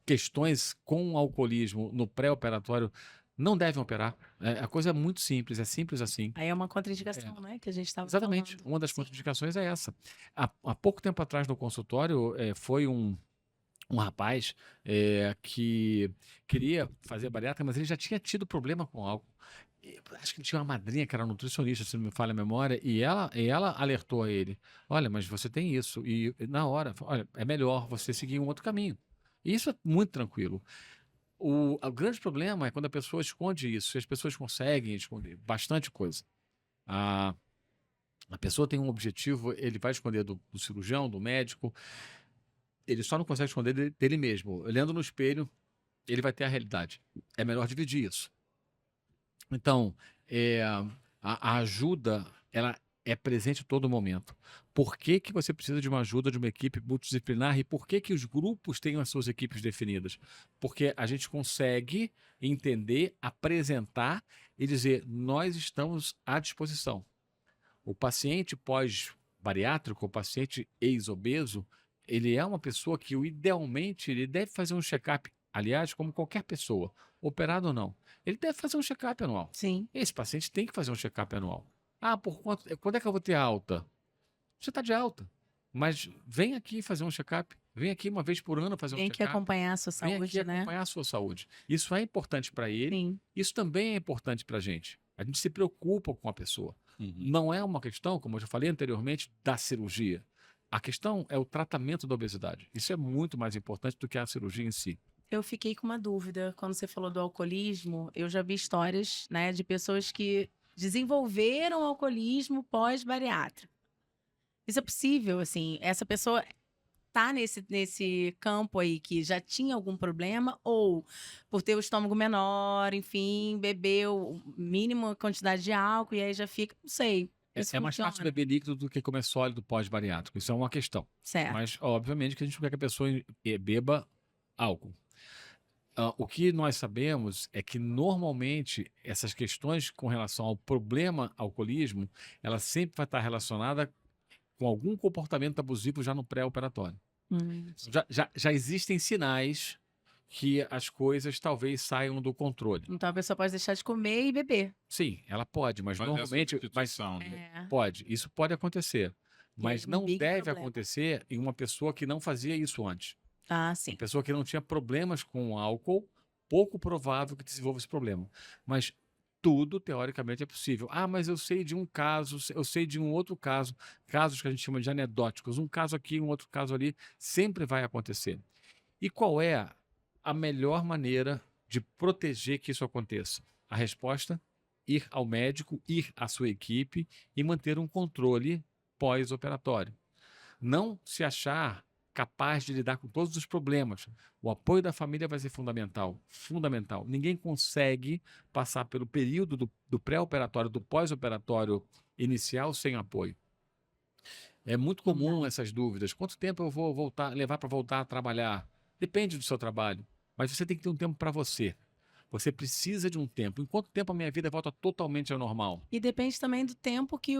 questões com o alcoolismo no pré-operatório não devem operar. A coisa é muito simples, é simples assim. Aí é uma contraindicação, né? Que a gente estava Exatamente. falando. Uma das contraindicações é essa. Há pouco tempo atrás no consultório, foi um rapaz que queria fazer bariátrica, mas ele já tinha tido problema com álcool. Acho que ele tinha uma madrinha que era nutricionista, se não me falha a memória, e ela alertou a ele: olha, mas você tem isso. E na hora, olha, é melhor você seguir um outro caminho. E isso é muito tranquilo. O grande problema é quando a pessoa esconde isso, e as pessoas conseguem esconder bastante coisa. A pessoa tem um objetivo, ele vai esconder do cirurgião, do médico, ele só não consegue esconder dele mesmo. Olhando no espelho, ele vai ter a realidade. É melhor dividir isso. Então, a ajuda, ela é presente a todo momento. Por que que você precisa de uma ajuda de uma equipe multidisciplinar e por que que os grupos têm as suas equipes definidas? Porque a gente consegue entender, apresentar e dizer, nós estamos à disposição. O paciente pós-bariátrico, o paciente ex-obeso, ele é uma pessoa que, idealmente, ele deve fazer um check-up, aliás, como qualquer pessoa, operado ou não. Ele deve fazer um check-up anual. Sim. Esse paciente tem que fazer um check-up anual. Ah, quando é que eu vou ter alta? Você está de alta, mas vem aqui fazer um check-up. Vem aqui uma vez por ano fazer um Tem que check-up. acompanhar a sua Vem aqui saúde, né? acompanhar a sua saúde. Isso é importante para ele, Sim. isso também é importante para a gente. A gente se preocupa com a pessoa. Não é uma questão, como eu já falei anteriormente, da cirurgia. A questão é o tratamento da obesidade. Isso é muito mais importante do que a cirurgia em si. Eu fiquei com uma dúvida. Quando você falou do alcoolismo, eu já vi histórias, né, de pessoas que desenvolveram alcoolismo pós-bariátrico. Isso é possível, assim? Essa pessoa tá nesse campo aí que já tinha algum problema ou por ter o estômago menor, enfim, bebeu mínima quantidade de álcool e aí já fica, não sei. Isso É mais fácil funciona, beber líquido do que comer sólido pós-bariátrico. Isso é uma questão. certo? Mas, obviamente, que a gente não quer que a pessoa beba álcool. O que nós sabemos é que, normalmente, essas questões com relação ao problema alcoolismo, ela sempre vai estar relacionada com algum comportamento abusivo já no pré-operatório. Já existem sinais que as coisas talvez saiam do controle. Então a pessoa pode deixar de comer e beber. Sim, ela pode, mas Fazer a normalmente... substituição, né? É. Pode, isso pode acontecer. Mas aí, um não big deve problema. acontecer em uma pessoa que não fazia isso antes. Ah, Uma sim. pessoa que não tinha problemas com o álcool, pouco provável que desenvolva esse problema. Mas tudo, teoricamente, é possível. Ah, mas eu sei de um caso, eu sei de um outro caso, casos que a gente chama de anedóticos, um caso aqui, um outro caso ali, sempre vai acontecer. E qual é a melhor maneira de proteger que isso aconteça? A resposta: ir ao médico, ir à sua equipe e manter um controle pós-operatório. Não se achar capaz de lidar com todos os problemas. O apoio da família vai ser fundamental. Fundamental. Ninguém consegue passar pelo período do pré-operatório, do pós-operatório inicial sem apoio. É muito comum essas dúvidas. Quanto tempo eu vou levar para voltar a trabalhar? Depende do seu trabalho. Mas você tem que ter um tempo para você. Você precisa de um tempo. Em quanto tempo a minha vida volta totalmente ao normal? E depende também do tempo que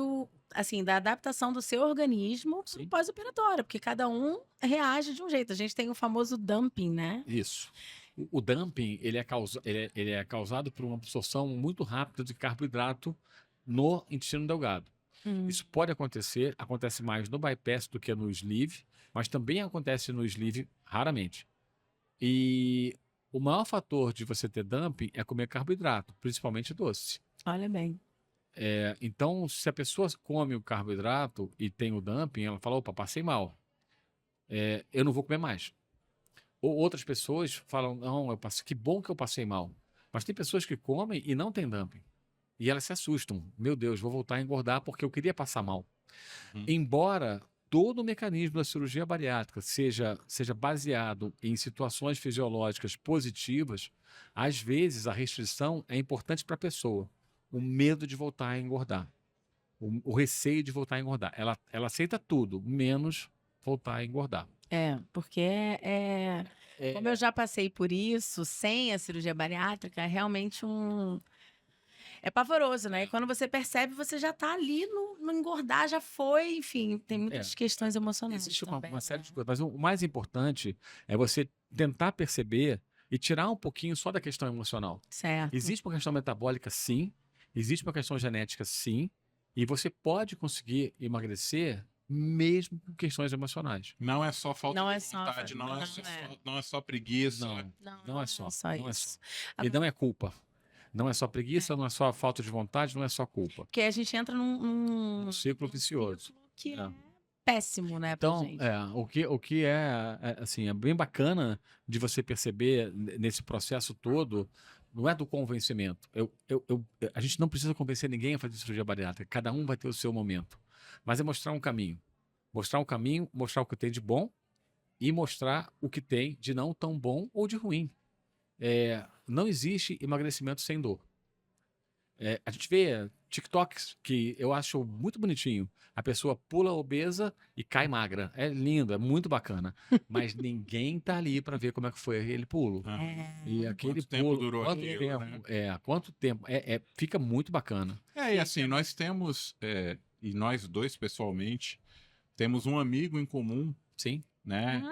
assim, da adaptação do seu organismo pro Sim. pós-operatório, porque cada um reage de um jeito. A gente tem o famoso dumping, né? Isso. O dumping, ele é causado por uma absorção muito rápida de carboidrato no intestino delgado. Isso pode acontecer, acontece mais no bypass do que no sleeve, mas também acontece no sleeve raramente. E o maior fator de você ter dumping é comer carboidrato, principalmente doce. Olha bem. Então, se a pessoa come o carboidrato e tem o dumping, ela fala, opa, passei mal. Eu não vou comer mais. Ou outras pessoas falam, não, que bom que eu passei mal. Mas tem pessoas que comem e não tem dumping. E elas se assustam. Meu Deus, vou voltar a engordar porque eu queria passar mal. Embora todo o mecanismo da cirurgia bariátrica seja baseado em situações fisiológicas positivas, às vezes a restrição é importante para a pessoa. O medo de voltar a engordar. O receio de voltar a engordar. Ela aceita tudo, menos voltar a engordar. Porque como eu já passei por isso, sem a cirurgia bariátrica, é realmente é pavoroso, né? E quando você percebe, você já tá ali no engordar, já foi, enfim, tem muitas questões emocionais. Existe também, uma série né? de coisas, mas o mais importante é você tentar perceber e tirar um pouquinho só da questão emocional. Certo. Existe uma questão metabólica, sim. Existe uma questão genética, sim. E você pode conseguir emagrecer mesmo com questões emocionais. Não é só falta Não de é só- vontade, não não é só preguiça. Não é só. Só Não é isso. só. E não é culpa. Não é só preguiça, não é só falta de vontade, não é só culpa. Porque a gente entra Um ciclo vicioso. ciclo que É. é péssimo, né, pra Então, gente. o que assim, é bem bacana de você perceber nesse processo todo, não é do convencimento. A gente não precisa convencer ninguém a fazer cirurgia bariátrica, cada um vai ter o seu momento. Mas é mostrar um caminho. Mostrar um caminho, mostrar o que tem de bom e mostrar o que tem de não tão bom ou de ruim. não existe emagrecimento sem dor. A gente vê TikToks que eu acho muito bonitinho. A pessoa pula obesa e cai magra. É lindo, é muito bacana. Mas ninguém tá ali para ver como é que foi aquele pulo. E aquele Quanto tempo pulo, durou quanto aquilo, tempo, né? quanto tempo. Fica muito bacana. E assim, nós temos, e nós dois pessoalmente, temos um amigo em comum, Sim. né?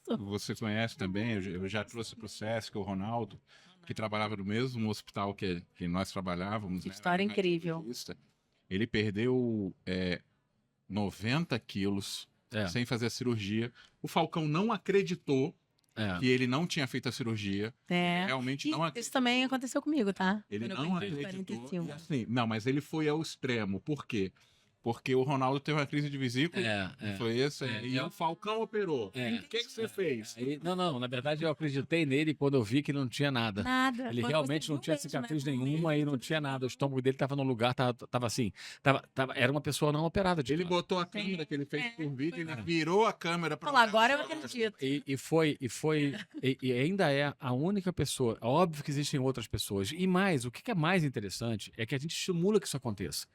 isso. Você conhece também, eu já trouxe para o Sesc, o Ronaldo, que trabalhava no mesmo hospital que nós trabalhávamos. Que né? história Era incrível. ginecologista. Ele perdeu 90 quilos sem fazer a cirurgia. O Falcão não acreditou que ele não tinha feito a cirurgia. Realmente não acreditou. Isso também aconteceu comigo, tá? Ele Quando eu não perdi os acreditou. 45. E assim, não, mas ele foi ao extremo. Por quê? Porque o Ronaldo teve uma crise de vesícula. Foi esse. E o Falcão operou. O que você fez? Não, na verdade eu acreditei nele quando eu vi que ele não tinha nada. Nada. Ele Quando realmente você não viu tinha mesmo, cicatriz né? nenhuma e não tinha nada. O estômago dele estava no lugar, tava assim. Era uma pessoa não operada. Ele botou a câmera que ele fez por vídeo, ele foi. virou a câmera para. Fala, agora eu acredito. E ainda é a única pessoa. Óbvio que existem outras pessoas. E mais, o que é mais interessante é que a gente estimula que isso aconteça.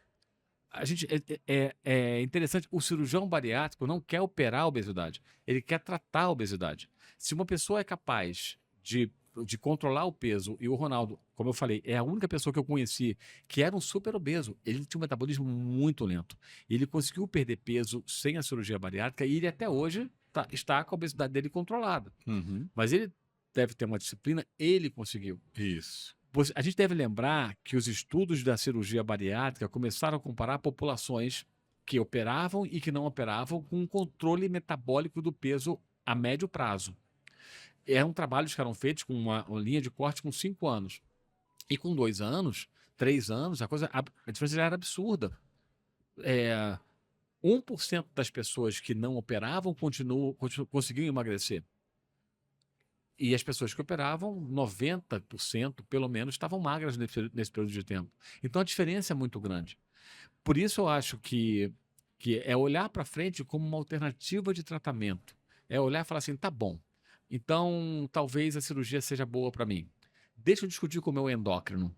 É interessante, o cirurgião bariátrico não quer operar a obesidade, ele quer tratar a obesidade. Se uma pessoa é capaz de controlar o peso, e o Ronaldo, como eu falei, é a única pessoa que eu conheci que era um super obeso, ele tinha um metabolismo muito lento. Ele conseguiu perder peso sem a cirurgia bariátrica e ele até hoje está com a obesidade dele controlada. Mas ele deve ter uma disciplina, ele conseguiu. Isso. A gente deve lembrar que os estudos da cirurgia bariátrica começaram a comparar populações que operavam e que não operavam com um controle metabólico do peso a médio prazo. Eram trabalhos que eram feitos com uma linha de corte com 5 anos. E com 2 anos, 3 anos, a diferença já era absurda. 1% das pessoas que não operavam conseguiam emagrecer. E as pessoas que operavam, 90% pelo menos, estavam magras nesse período de tempo. Então a diferença é muito grande. Por isso eu acho que é olhar para frente como uma alternativa de tratamento. É olhar e falar assim, tá bom, então talvez a cirurgia seja boa para mim. Deixa eu discutir com o meu endócrino.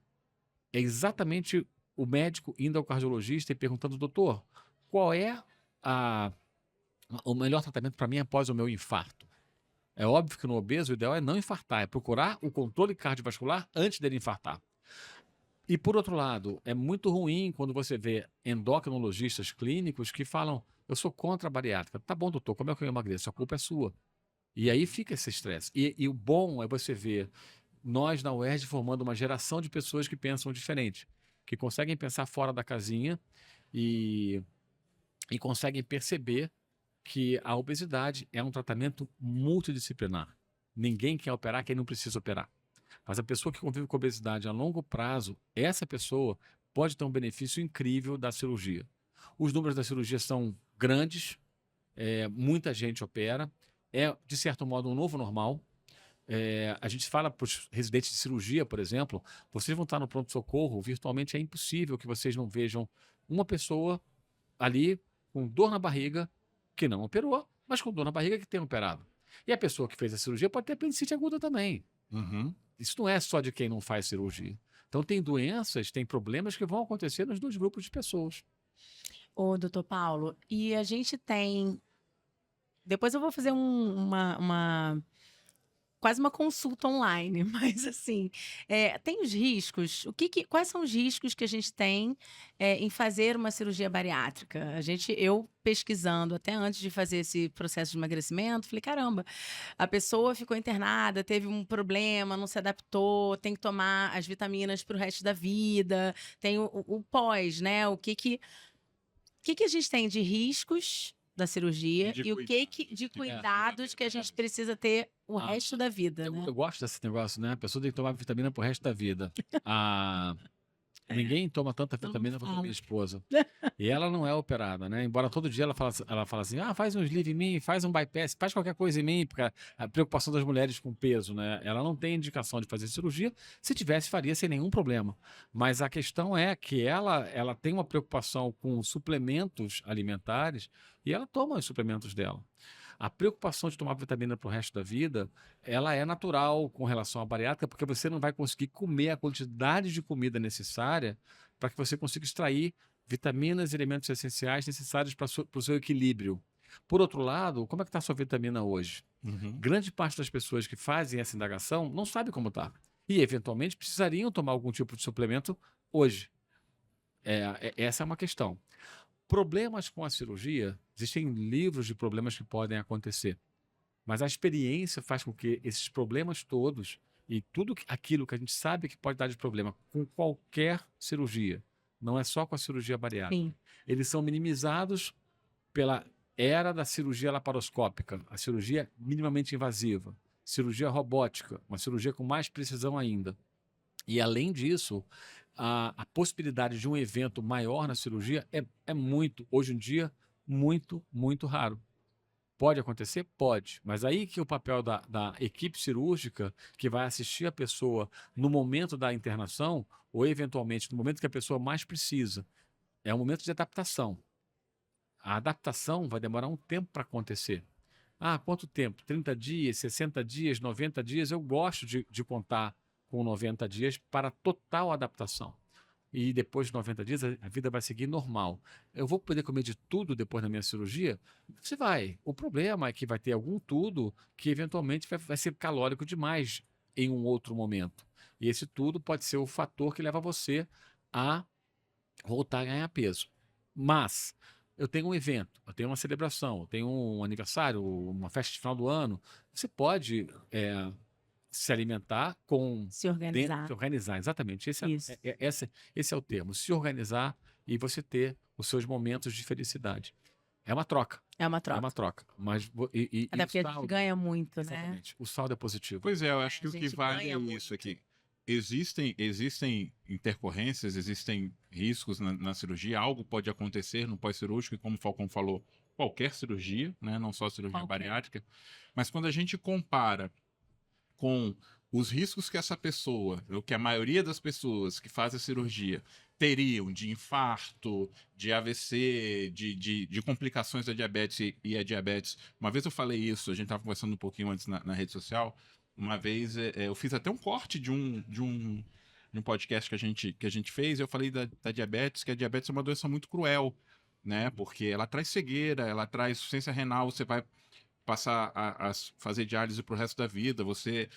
É exatamente o médico indo ao cardiologista e perguntando, doutor, qual é o melhor tratamento para mim após o meu infarto? É óbvio que no obeso o ideal é não infartar, é procurar o controle cardiovascular antes dele infartar. E por outro lado, é muito ruim quando você vê endocrinologistas clínicos que falam, eu sou contra a bariátrica. Tá bom, doutor, como é que eu emagreço? A culpa é sua. E aí fica esse estresse. E o bom é você ver nós na UERJ formando uma geração de pessoas que pensam diferente, que conseguem pensar fora da casinha e conseguem perceber que a obesidade é um tratamento multidisciplinar. Ninguém quer operar quem não precisa operar. Mas a pessoa que convive com obesidade a longo prazo, essa pessoa pode ter um benefício incrível da cirurgia. Os números da cirurgia são grandes, muita gente opera, é, de certo modo, um novo normal. A gente fala para os residentes de cirurgia, por exemplo, vocês vão estar no pronto-socorro, virtualmente é impossível que vocês não vejam uma pessoa ali com dor na barriga, que não operou, mas com dor na barriga que tem operado. E a pessoa que fez a cirurgia pode ter apendicite aguda também. Isso não é só de quem não faz cirurgia. Então tem doenças, tem problemas que vão acontecer nos dois grupos de pessoas. Ô, doutor Paulo, e a gente tem... Depois eu vou fazer quase uma consulta online, mas assim, tem os riscos? Quais são os riscos que a gente tem em fazer uma cirurgia bariátrica? Eu pesquisando até antes de fazer esse processo de emagrecimento, falei, caramba, a pessoa ficou internada, teve um problema, não se adaptou, tem que tomar as vitaminas para o resto da vida, tem o pós, né? O que a gente tem de riscos da cirurgia e o que de cuidados que a gente precisa ter o resto da vida, né? Eu gosto desse negócio, né? A pessoa tem que tomar vitamina pro resto da vida. Ninguém toma tanta vitamina quanto a minha esposa. E ela não é operada, né? Embora todo dia ela fala assim, faz um sleeve em mim, faz um bypass, faz qualquer coisa em mim, porque a preocupação das mulheres com peso, né? Ela não tem indicação de fazer cirurgia. Se tivesse, faria sem nenhum problema. Mas a questão é que ela tem uma preocupação com suplementos alimentares e ela toma os suplementos dela. A preocupação de tomar vitamina para o resto da vida, ela é natural com relação à bariátrica, porque você não vai conseguir comer a quantidade de comida necessária para que você consiga extrair vitaminas e elementos essenciais necessários para o seu equilíbrio. Por outro lado, como é que está a sua vitamina hoje? Grande parte das pessoas que fazem essa indagação não sabe como está. E, eventualmente, precisariam tomar algum tipo de suplemento hoje. Essa é uma questão. Problemas com a cirurgia, existem livros de problemas que podem acontecer. Mas a experiência faz com que esses problemas todos e tudo aquilo que a gente sabe que pode dar de problema com qualquer cirurgia, não é só com a cirurgia bariátrica, Sim. eles são minimizados pela era da cirurgia laparoscópica, a cirurgia minimamente invasiva, cirurgia robótica, uma cirurgia com mais precisão ainda. E, além disso, a possibilidade de um evento maior na cirurgia é muito, hoje em dia, muito, muito raro. Pode acontecer? Pode. Mas aí que o papel da equipe cirúrgica, que vai assistir a pessoa no momento da internação, ou eventualmente no momento que a pessoa mais precisa, é um momento de adaptação. A adaptação vai demorar um tempo para acontecer. Quanto tempo? 30 dias, 60 dias, 90 dias? Eu gosto de contar com 90 dias para total adaptação. E depois de 90 dias, a vida vai seguir normal. Eu vou poder comer de tudo depois da minha cirurgia? Você vai. O problema é que vai ter algum tudo que eventualmente vai ser calórico demais em um outro momento. E esse tudo pode ser o fator que leva você a voltar a ganhar peso. Mas eu tenho um evento, eu tenho uma celebração, eu tenho um aniversário, uma festa de final do ano. Você pode se alimentar com... Se organizar. Se organizar, exatamente. Isso. Esse é o termo. Se organizar e você ter os seus momentos de felicidade. É uma troca. É uma troca. É uma troca. Mas, Até porque a gente ganha muito, né? Exatamente. O saldo é positivo. Pois é, eu acho que A o que gente vale é ganha isso aqui. Existem intercorrências, existem riscos na cirurgia, algo pode acontecer no pós-cirúrgico, e como o Falcão falou, qualquer cirurgia, né? Não só a cirurgia bariátrica. Mas quando a gente compara com os riscos que essa pessoa, ou que a maioria das pessoas que fazem a cirurgia teriam de infarto, de AVC, de complicações da diabetes e a diabetes. Uma vez eu falei isso, a gente estava conversando um pouquinho antes na rede social. Uma vez eu fiz até um corte de um podcast que a gente fez. Eu falei da diabetes, que a diabetes é uma doença muito cruel, né? Porque ela traz cegueira, ela traz insuficiência renal, você vai passar a fazer diálise pro resto da vida, você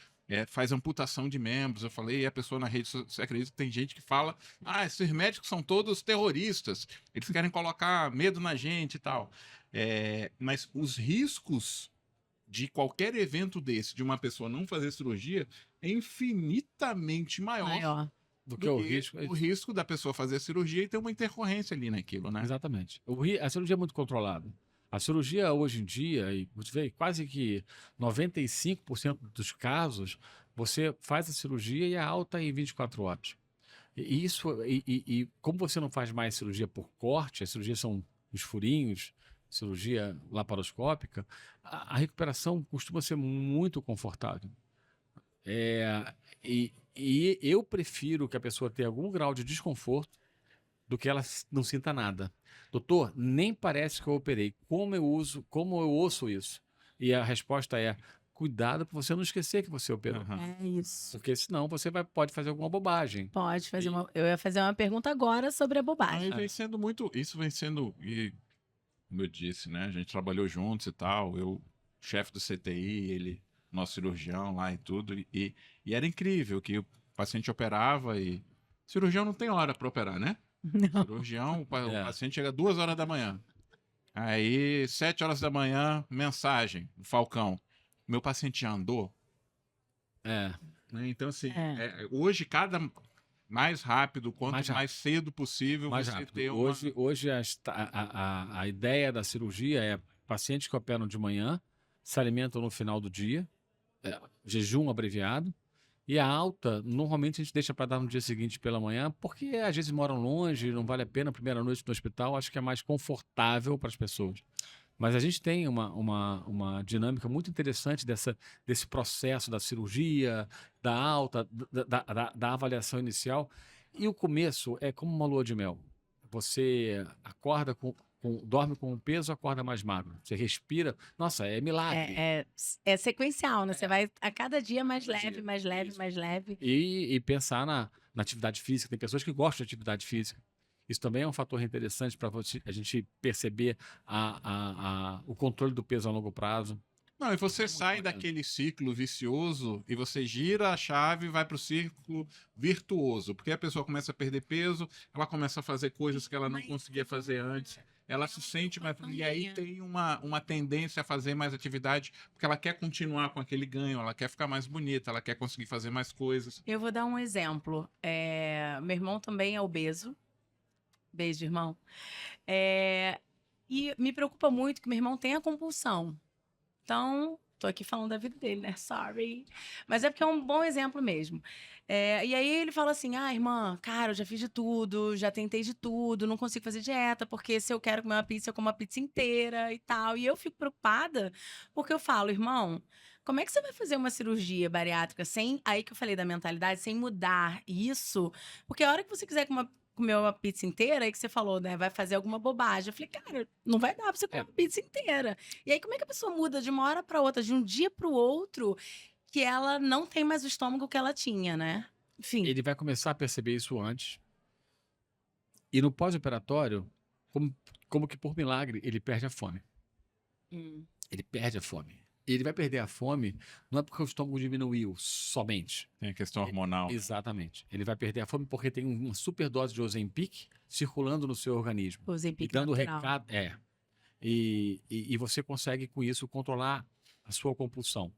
faz amputação de membros. Eu falei, e a pessoa na rede, você acredita que tem gente que fala, esses médicos são todos terroristas, eles querem colocar medo na gente e tal. Mas os riscos de qualquer evento desse, de uma pessoa não fazer cirurgia, é infinitamente maior do que o risco da pessoa fazer a cirurgia e ter uma intercorrência ali naquilo, né? Exatamente. A cirurgia é muito controlada. A cirurgia hoje em dia, e você vê, quase que 95% dos casos, você faz a cirurgia e é alta em 24 horas. E como você não faz mais cirurgia por corte, as cirurgias são os furinhos, cirurgia laparoscópica, a recuperação costuma ser muito confortável. E eu prefiro que a pessoa tenha algum grau de desconforto do que ela não sinta nada. Doutor, nem parece que eu operei. Como eu ouço isso? E a resposta é: cuidado para você não esquecer que você operou. É isso. Porque senão você pode fazer alguma bobagem. Pode fazer Eu ia fazer uma pergunta agora sobre a bobagem. Aí vem sendo muito. Isso vem sendo. E, como eu disse, né? A gente trabalhou juntos e tal. Eu, chefe do CTI, ele, nosso cirurgião lá e tudo. E era incrível que o paciente operava e. Cirurgião não tem hora para operar, né? Não. Cirurgião, o paciente chega 2 horas da manhã. Aí, 7 horas da manhã, mensagem do Falcão. Meu paciente já andou? Né? Então, assim, hoje, mais rápido, quanto mais cedo possível, mais você rápido. ter Hoje a ideia da cirurgia é pacientes que operam de manhã, se alimentam no final do dia, jejum abreviado. E a alta, normalmente a gente deixa para dar no dia seguinte pela manhã, porque às vezes moram longe, não vale a pena a primeira noite no hospital, acho que é mais confortável para as pessoas. Mas a gente tem uma dinâmica muito interessante desse processo da cirurgia, da alta, da avaliação inicial. E o começo é como uma lua de mel. Você acorda dorme com um peso, acorda mais magro. Você respira. Nossa, é milagre. É sequencial, né? Você vai a cada dia mais Cada leve, dia. mais leve, Isso. mais leve. E pensar na atividade física. Tem pessoas que gostam de atividade física. Isso também é um fator interessante para a gente perceber o controle do peso a longo prazo. Não, e você É muito sai bacana. daquele ciclo vicioso e você gira a chave e vai para o círculo virtuoso. Porque a pessoa começa a perder peso, ela começa a fazer coisas que ela não Mas conseguia fazer antes. Ela se sente mais. preocupação E aí minha. tem uma tendência a fazer mais atividade, porque ela quer continuar com aquele ganho, ela quer ficar mais bonita, ela quer conseguir fazer mais coisas. Eu vou dar um exemplo. Meu irmão também é obeso. Beijo, irmão. E me preocupa muito que meu irmão tenha compulsão. Então, tô aqui falando da vida dele, né? Sorry. Mas é porque é um bom exemplo mesmo. E aí ele fala assim: ah, irmã, cara, eu já fiz de tudo, já tentei de tudo, não consigo fazer dieta, porque se eu quero comer uma pizza, eu como uma pizza inteira e tal. E eu fico preocupada, porque eu falo, irmão, como é que você vai fazer uma cirurgia bariátrica sem. Aí que eu falei da mentalidade, sem mudar isso? Porque a hora que você quiser comer uma pizza inteira, aí que você falou, né? Vai fazer alguma bobagem. Eu falei, cara, não vai dar pra você comer É. uma pizza inteira. E aí, como é que a pessoa muda de uma hora para outra, de um dia para o outro, que ela não tem mais o estômago que ela tinha, né? Enfim. Ele vai começar a perceber isso antes. E no pós-operatório, como que por milagre, ele perde a fome. Ele perde a fome. Ele vai perder a fome não é porque o estômago diminuiu somente. Tem a questão hormonal. Exatamente. Ele vai perder a fome porque tem uma superdose de Ozempic circulando no seu organismo. O E Ozempic dando natural. recado. E você consegue, com isso, controlar a sua compulsão.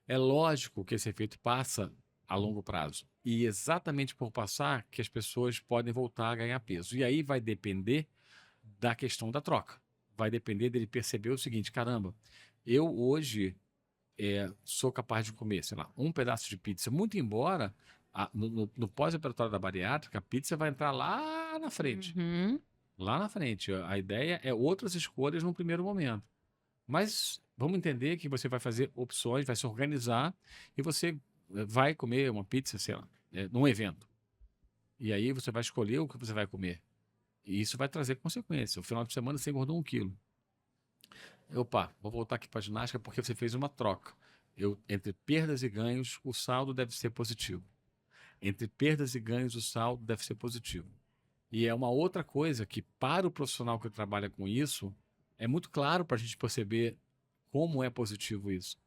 É lógico que esse efeito passa a longo prazo. E exatamente por passar que as pessoas podem voltar a ganhar peso. E aí vai depender da questão da troca. Vai depender dele perceber o seguinte: caramba, eu hoje sou capaz de comer, sei lá, um pedaço de pizza. Muito embora no pós-operatório da bariátrica, a pizza vai entrar lá na frente. Uhum. Lá na frente. A ideia é outras escolhas no primeiro momento. Mas vamos entender que você vai fazer opções, vai se organizar e você vai comer uma pizza, sei lá, num evento. E aí você vai escolher o que você vai comer. E isso vai trazer consequências. No final de semana você engordou 1 quilo. Opa, vou voltar aqui para a ginástica porque você fez uma troca. Entre perdas e ganhos, o saldo deve ser positivo. Entre perdas e ganhos, o saldo deve ser positivo. E é uma outra coisa que, para o profissional que trabalha com isso, é muito claro para a gente perceber como é positivo isso.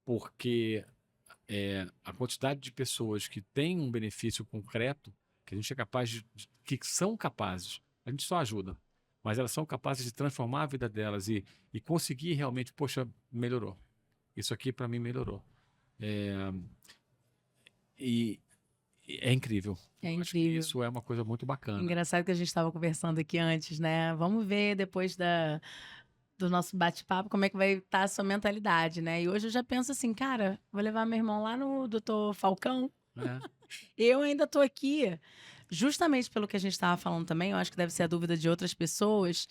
Porque a quantidade de pessoas que têm um benefício concreto, que a gente é capaz que são capazes, a gente só ajuda, mas elas são capazes de transformar a vida delas e conseguir realmente, poxa, melhorou. Isso aqui para mim melhorou. E é incrível. É Eu acho que incrível. isso é uma coisa muito bacana. Engraçado que a gente estava conversando aqui antes, né? Vamos ver depois do nosso bate-papo como é que vai estar a sua mentalidade, né? E hoje eu já penso assim, cara, vou levar meu irmão lá no Dr. Falcão. Eu ainda tô aqui, justamente pelo que a gente estava falando também, eu acho que deve ser a dúvida de outras pessoas,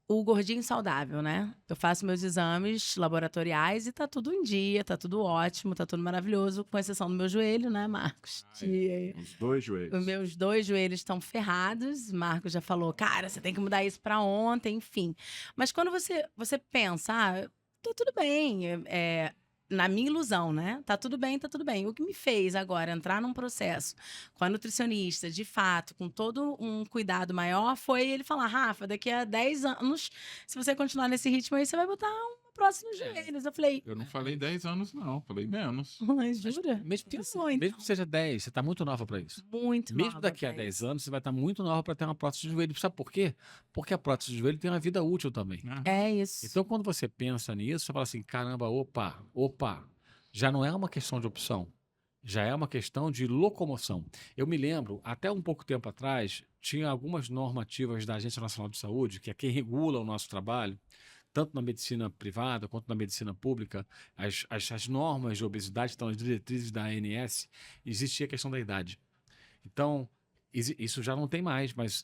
o gordinho saudável, né? Eu faço meus exames laboratoriais e tá tudo em dia, tá tudo ótimo, tá tudo maravilhoso, com exceção do meu joelho, né, Marcos? Que Os 2 joelhos. os meus 2 joelhos estão ferrados. Marcos já falou, cara, você tem que mudar isso pra ontem, enfim. Mas quando você pensa, tá tudo bem, na minha ilusão, né? Tá tudo bem, tá tudo bem. O que me fez agora entrar num processo com a nutricionista, de fato, com todo um cuidado maior, foi ele falar, Rafa, daqui a 10 anos, se você continuar nesse ritmo aí, você vai botar uma prótese nos joelhos. Eu falei, Eu não falei 10 anos, não. Falei menos. mas jura? Mesmo que, Piorou, então. mesmo que seja 10, você está muito nova para isso. Muito Mesmo nova daqui a pra 10 isso. anos, você vai estar muito nova para ter uma prótese de joelho. Sabe por quê? Porque a prótese de joelho tem uma vida útil também. É isso. Então, quando você pensa nisso, você fala assim, caramba, opa, já não é uma questão de opção, já é uma questão de locomoção. Eu me lembro, até um pouco tempo atrás, tinha algumas normativas da Agência Nacional de Saúde, que é quem regula o nosso trabalho, tanto na medicina privada quanto na medicina pública, as normas de obesidade, estão as diretrizes da ANS, existia a questão da idade. Então, isso já não tem mais, mas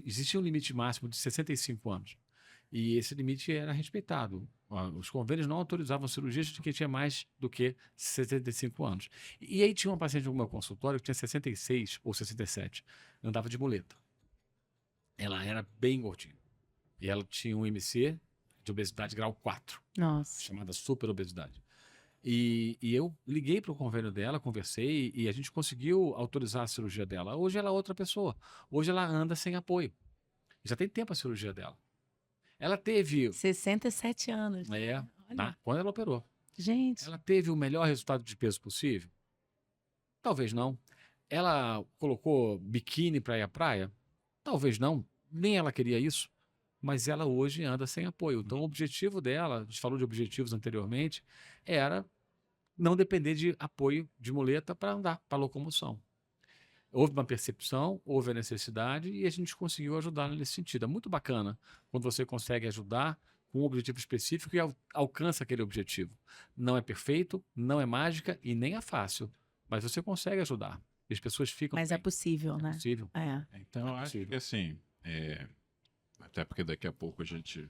existia um limite máximo de 65 anos. E esse limite era respeitado. Os convênios não autorizavam cirurgias de quem tinha mais do que 65 anos. E aí tinha uma paciente no meu consultório que tinha 66 ou 67, andava de muleta. ela era bem gordinha. E ela tinha um IMC de obesidade grau 4, Nossa. chamada superobesidade. E eu liguei para o convênio dela, conversei e a gente conseguiu autorizar a cirurgia dela. Hoje ela é outra pessoa. Hoje ela anda sem apoio. Já tem tempo a cirurgia dela. Ela teve. 67 anos. É, Olha, quando ela operou. gente. Ela teve o melhor resultado de peso possível? Talvez não. Ela colocou biquíni para ir à praia? Talvez não. Nem ela queria isso. Mas ela hoje anda sem apoio. Então, o objetivo dela, a gente falou de objetivos anteriormente, era não depender de apoio de muleta para andar, para locomoção. Houve uma percepção, houve a necessidade e a gente conseguiu ajudá-la nesse sentido. É muito bacana quando você consegue ajudar com um objetivo específico e alcança aquele objetivo. Não é perfeito, não é mágica e nem é fácil, mas você consegue ajudar. E as pessoas ficam Mas é bem. possível, É né? possível. É. Então, eu acho que assim, até porque daqui a pouco a gente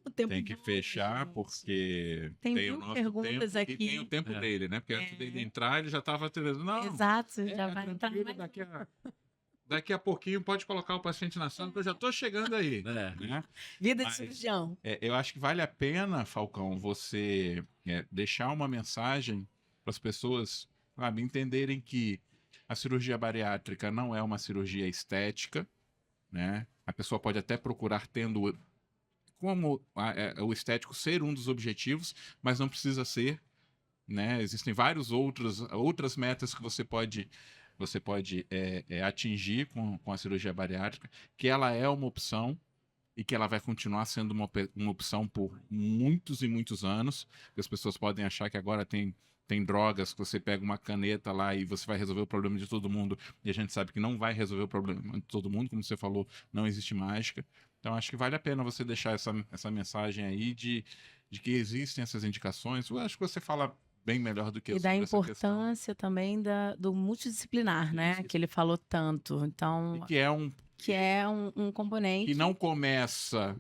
O tempo tem que voa, fechar, gente. porque Tem o 1000 nosso perguntas tempo aqui. e tem o tempo É. dele, né? Porque antes dele entrar, ele já estava atendendo. Não, Exato, já vai entrar tranquilo, mais. daqui a pouquinho pode colocar o paciente na sala, que eu já estou chegando aí. É. Né? Vida de Mas- cirurgião. Eu acho que vale a pena, Falcão, você deixar uma mensagem para as pessoas, sabe, entenderem que a cirurgia bariátrica não é uma cirurgia estética, né? A pessoa pode até procurar tendo como o estético ser um dos objetivos, mas não precisa ser, né? Existem várias outras metas que você pode atingir com a cirurgia bariátrica, que ela é uma opção e que ela vai continuar sendo uma opção por muitos e muitos anos. As pessoas podem achar que agora tem drogas que você pega uma caneta lá e você vai resolver o problema de todo mundo, e a gente sabe que não vai resolver o problema de todo mundo, como você falou, não existe mágica. Então acho que vale a pena você deixar essa mensagem aí de que existem essas indicações. Eu acho que você fala bem melhor do que eu E da sobre essa questão. importância também do multidisciplinar, né? Isso. Que ele falou tanto. Então, E que é um componente. que não começa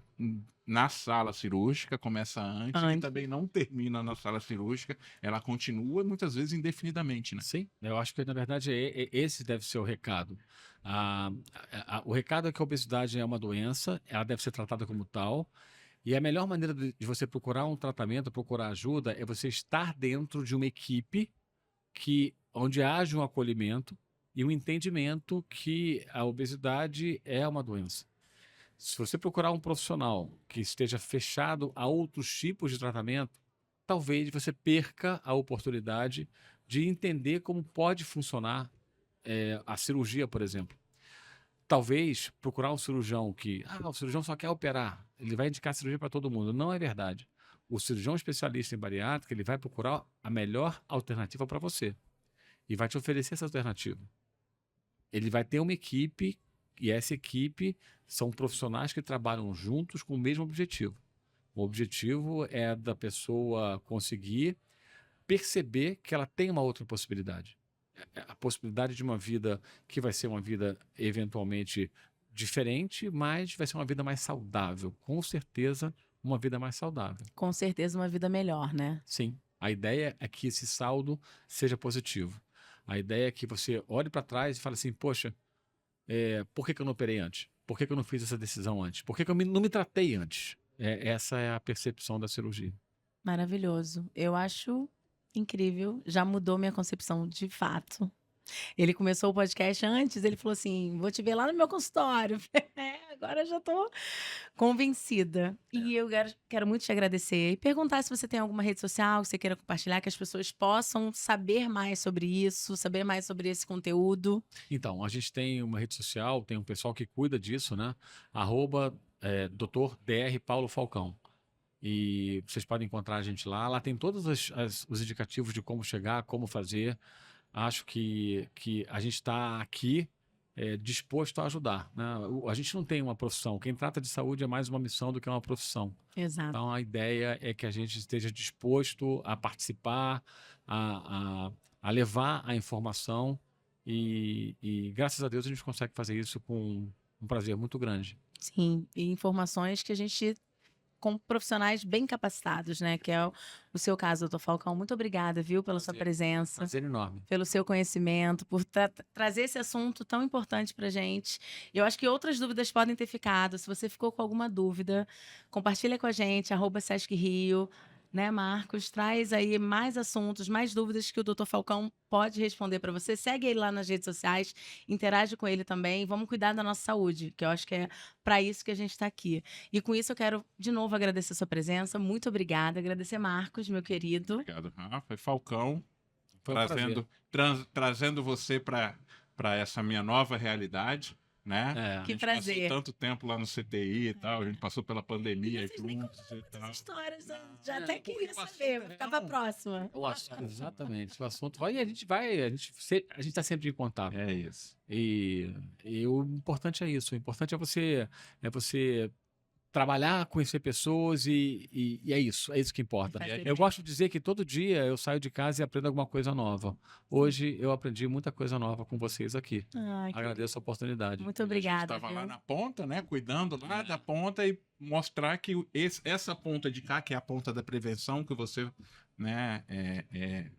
na sala cirúrgica, começa antes e Antes. também não termina na sala cirúrgica, ela continua muitas vezes indefinidamente, né? Sim, eu acho que na verdade esse deve ser o recado. O recado é que a obesidade é uma doença, ela deve ser tratada como tal, e a melhor maneira de você procurar um tratamento, procurar ajuda, é você estar dentro de uma equipe onde haja um acolhimento e um entendimento que a obesidade é uma doença. Se você procurar um profissional que esteja fechado a outros tipos de tratamento, talvez você perca a oportunidade de entender como pode funcionar a cirurgia, por exemplo. Talvez procurar um cirurgião o cirurgião só quer operar, ele vai indicar cirurgia para todo mundo. Não é verdade. O cirurgião especialista em bariátrica, ele vai procurar a melhor alternativa para você e vai te oferecer essa alternativa. Ele vai ter uma equipe e essa equipe são profissionais que trabalham juntos com o mesmo objetivo. O objetivo é da pessoa conseguir perceber que ela tem uma outra possibilidade. A possibilidade de uma vida que vai ser uma vida eventualmente diferente, mas vai ser uma vida mais saudável. Com certeza, uma vida mais saudável. Com certeza, uma vida melhor, né? Sim. A ideia é que esse saldo seja positivo. A ideia é que você olhe para trás e fale assim, poxa, por que eu não operei antes? Por que eu não fiz essa decisão antes? Por que eu não me tratei antes? Essa é a percepção da cirurgia. Maravilhoso. Eu acho incrível. Já mudou minha concepção de fato. Ele começou o podcast antes, ele falou assim: vou te ver lá no meu consultório. Agora eu já tô convencida. E eu quero muito te agradecer e perguntar se você tem alguma rede social que você queira compartilhar, que as pessoas possam saber mais sobre isso, saber mais sobre esse conteúdo. Então, a gente tem uma rede social, tem um pessoal que cuida disso, né? @Dr. Dr. Paulo Falcão. E vocês podem encontrar a gente lá. Lá tem todos os indicativos de como chegar, como fazer. Acho que a gente está aqui disposto a ajudar, né? A gente não tem uma profissão. Quem trata de saúde é mais uma missão do que uma profissão. Exato. Então, a ideia é que a gente esteja disposto a participar, a levar a informação e, graças a Deus, a gente consegue fazer isso com um prazer muito grande. Sim, e informações que a gente com profissionais bem capacitados, né? Que é o seu caso, doutor Falcão. Muito obrigada, viu, pela sua presença, Prazer enorme. pelo seu conhecimento, por trazer esse assunto tão importante pra gente. Eu acho que outras dúvidas podem ter ficado. Se você ficou com alguma dúvida, compartilha com a gente, @SescRio, né, Marcos? Traz aí mais assuntos, mais dúvidas que o doutor Falcão pode responder para você. Segue ele lá nas redes sociais, interage com ele também. Vamos cuidar da nossa saúde, que eu acho que é para isso que a gente está aqui. E com isso eu quero, de novo, agradecer a sua presença. Muito obrigada. Agradecer, Marcos, meu querido. Obrigado, Rafa. E Falcão, Foi um prazer. trazendo você para essa minha nova realidade, né? É. A Que gente prazer. passou tanto tempo lá no CTI e tal, a gente passou pela pandemia Vocês nem juntos contaram e muitas tal. histórias, eu já É, até porque queria o assunto saber. é Vou ficar para real. próxima. Exatamente. O assunto vai e a gente está sempre em contato. É isso. E o importante é isso. O importante é você trabalhar, conhecer pessoas e é isso que importa. Fazer Eu bem. gosto de dizer que todo dia eu saio de casa e aprendo alguma coisa nova. Hoje eu aprendi muita coisa nova com vocês aqui. Ai, que Agradeço a oportunidade. muito A gente obrigada. estava lá Viu? na ponta, né? Cuidando lá da ponta e mostrar que essa ponta de cá, que é a ponta da prevenção, que você, né,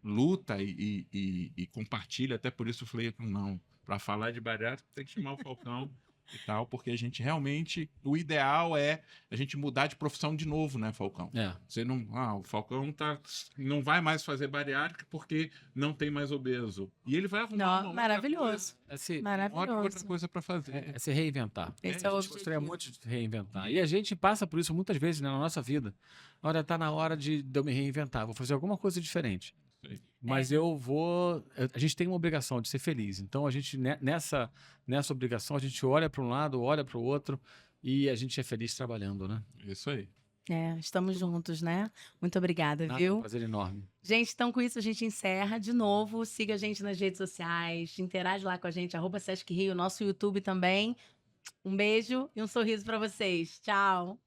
luta e compartilha. Até por isso eu falei, não, para falar de bariátrica tem que chamar o Falcão e tal, porque a gente realmente, o ideal é a gente mudar de profissão de novo, né, Falcão? É. Você não, o Falcão não vai mais fazer bariátrica porque não tem mais obeso. E ele vai arrumar Não, uma outra maravilhoso. Esse, Maravilhoso. outra coisa para fazer. é se reinventar. Esse é o A gente gostaria objetivo. muito de se reinventar. E a gente passa por isso muitas vezes, né, na nossa vida. Olha, está na hora de eu me reinventar, vou fazer alguma coisa diferente. Sei. Mas a gente tem uma obrigação de ser feliz. Então a gente nessa obrigação a gente olha para um lado, olha para o outro e a gente é feliz trabalhando, né? Isso aí. Estamos juntos, né? Muito obrigada, Nada, viu? um prazer enorme. Gente, então com isso a gente encerra. De novo, siga a gente nas redes sociais, interage lá com a gente, @SescRio, nosso YouTube também. Um beijo e um sorriso para vocês. Tchau!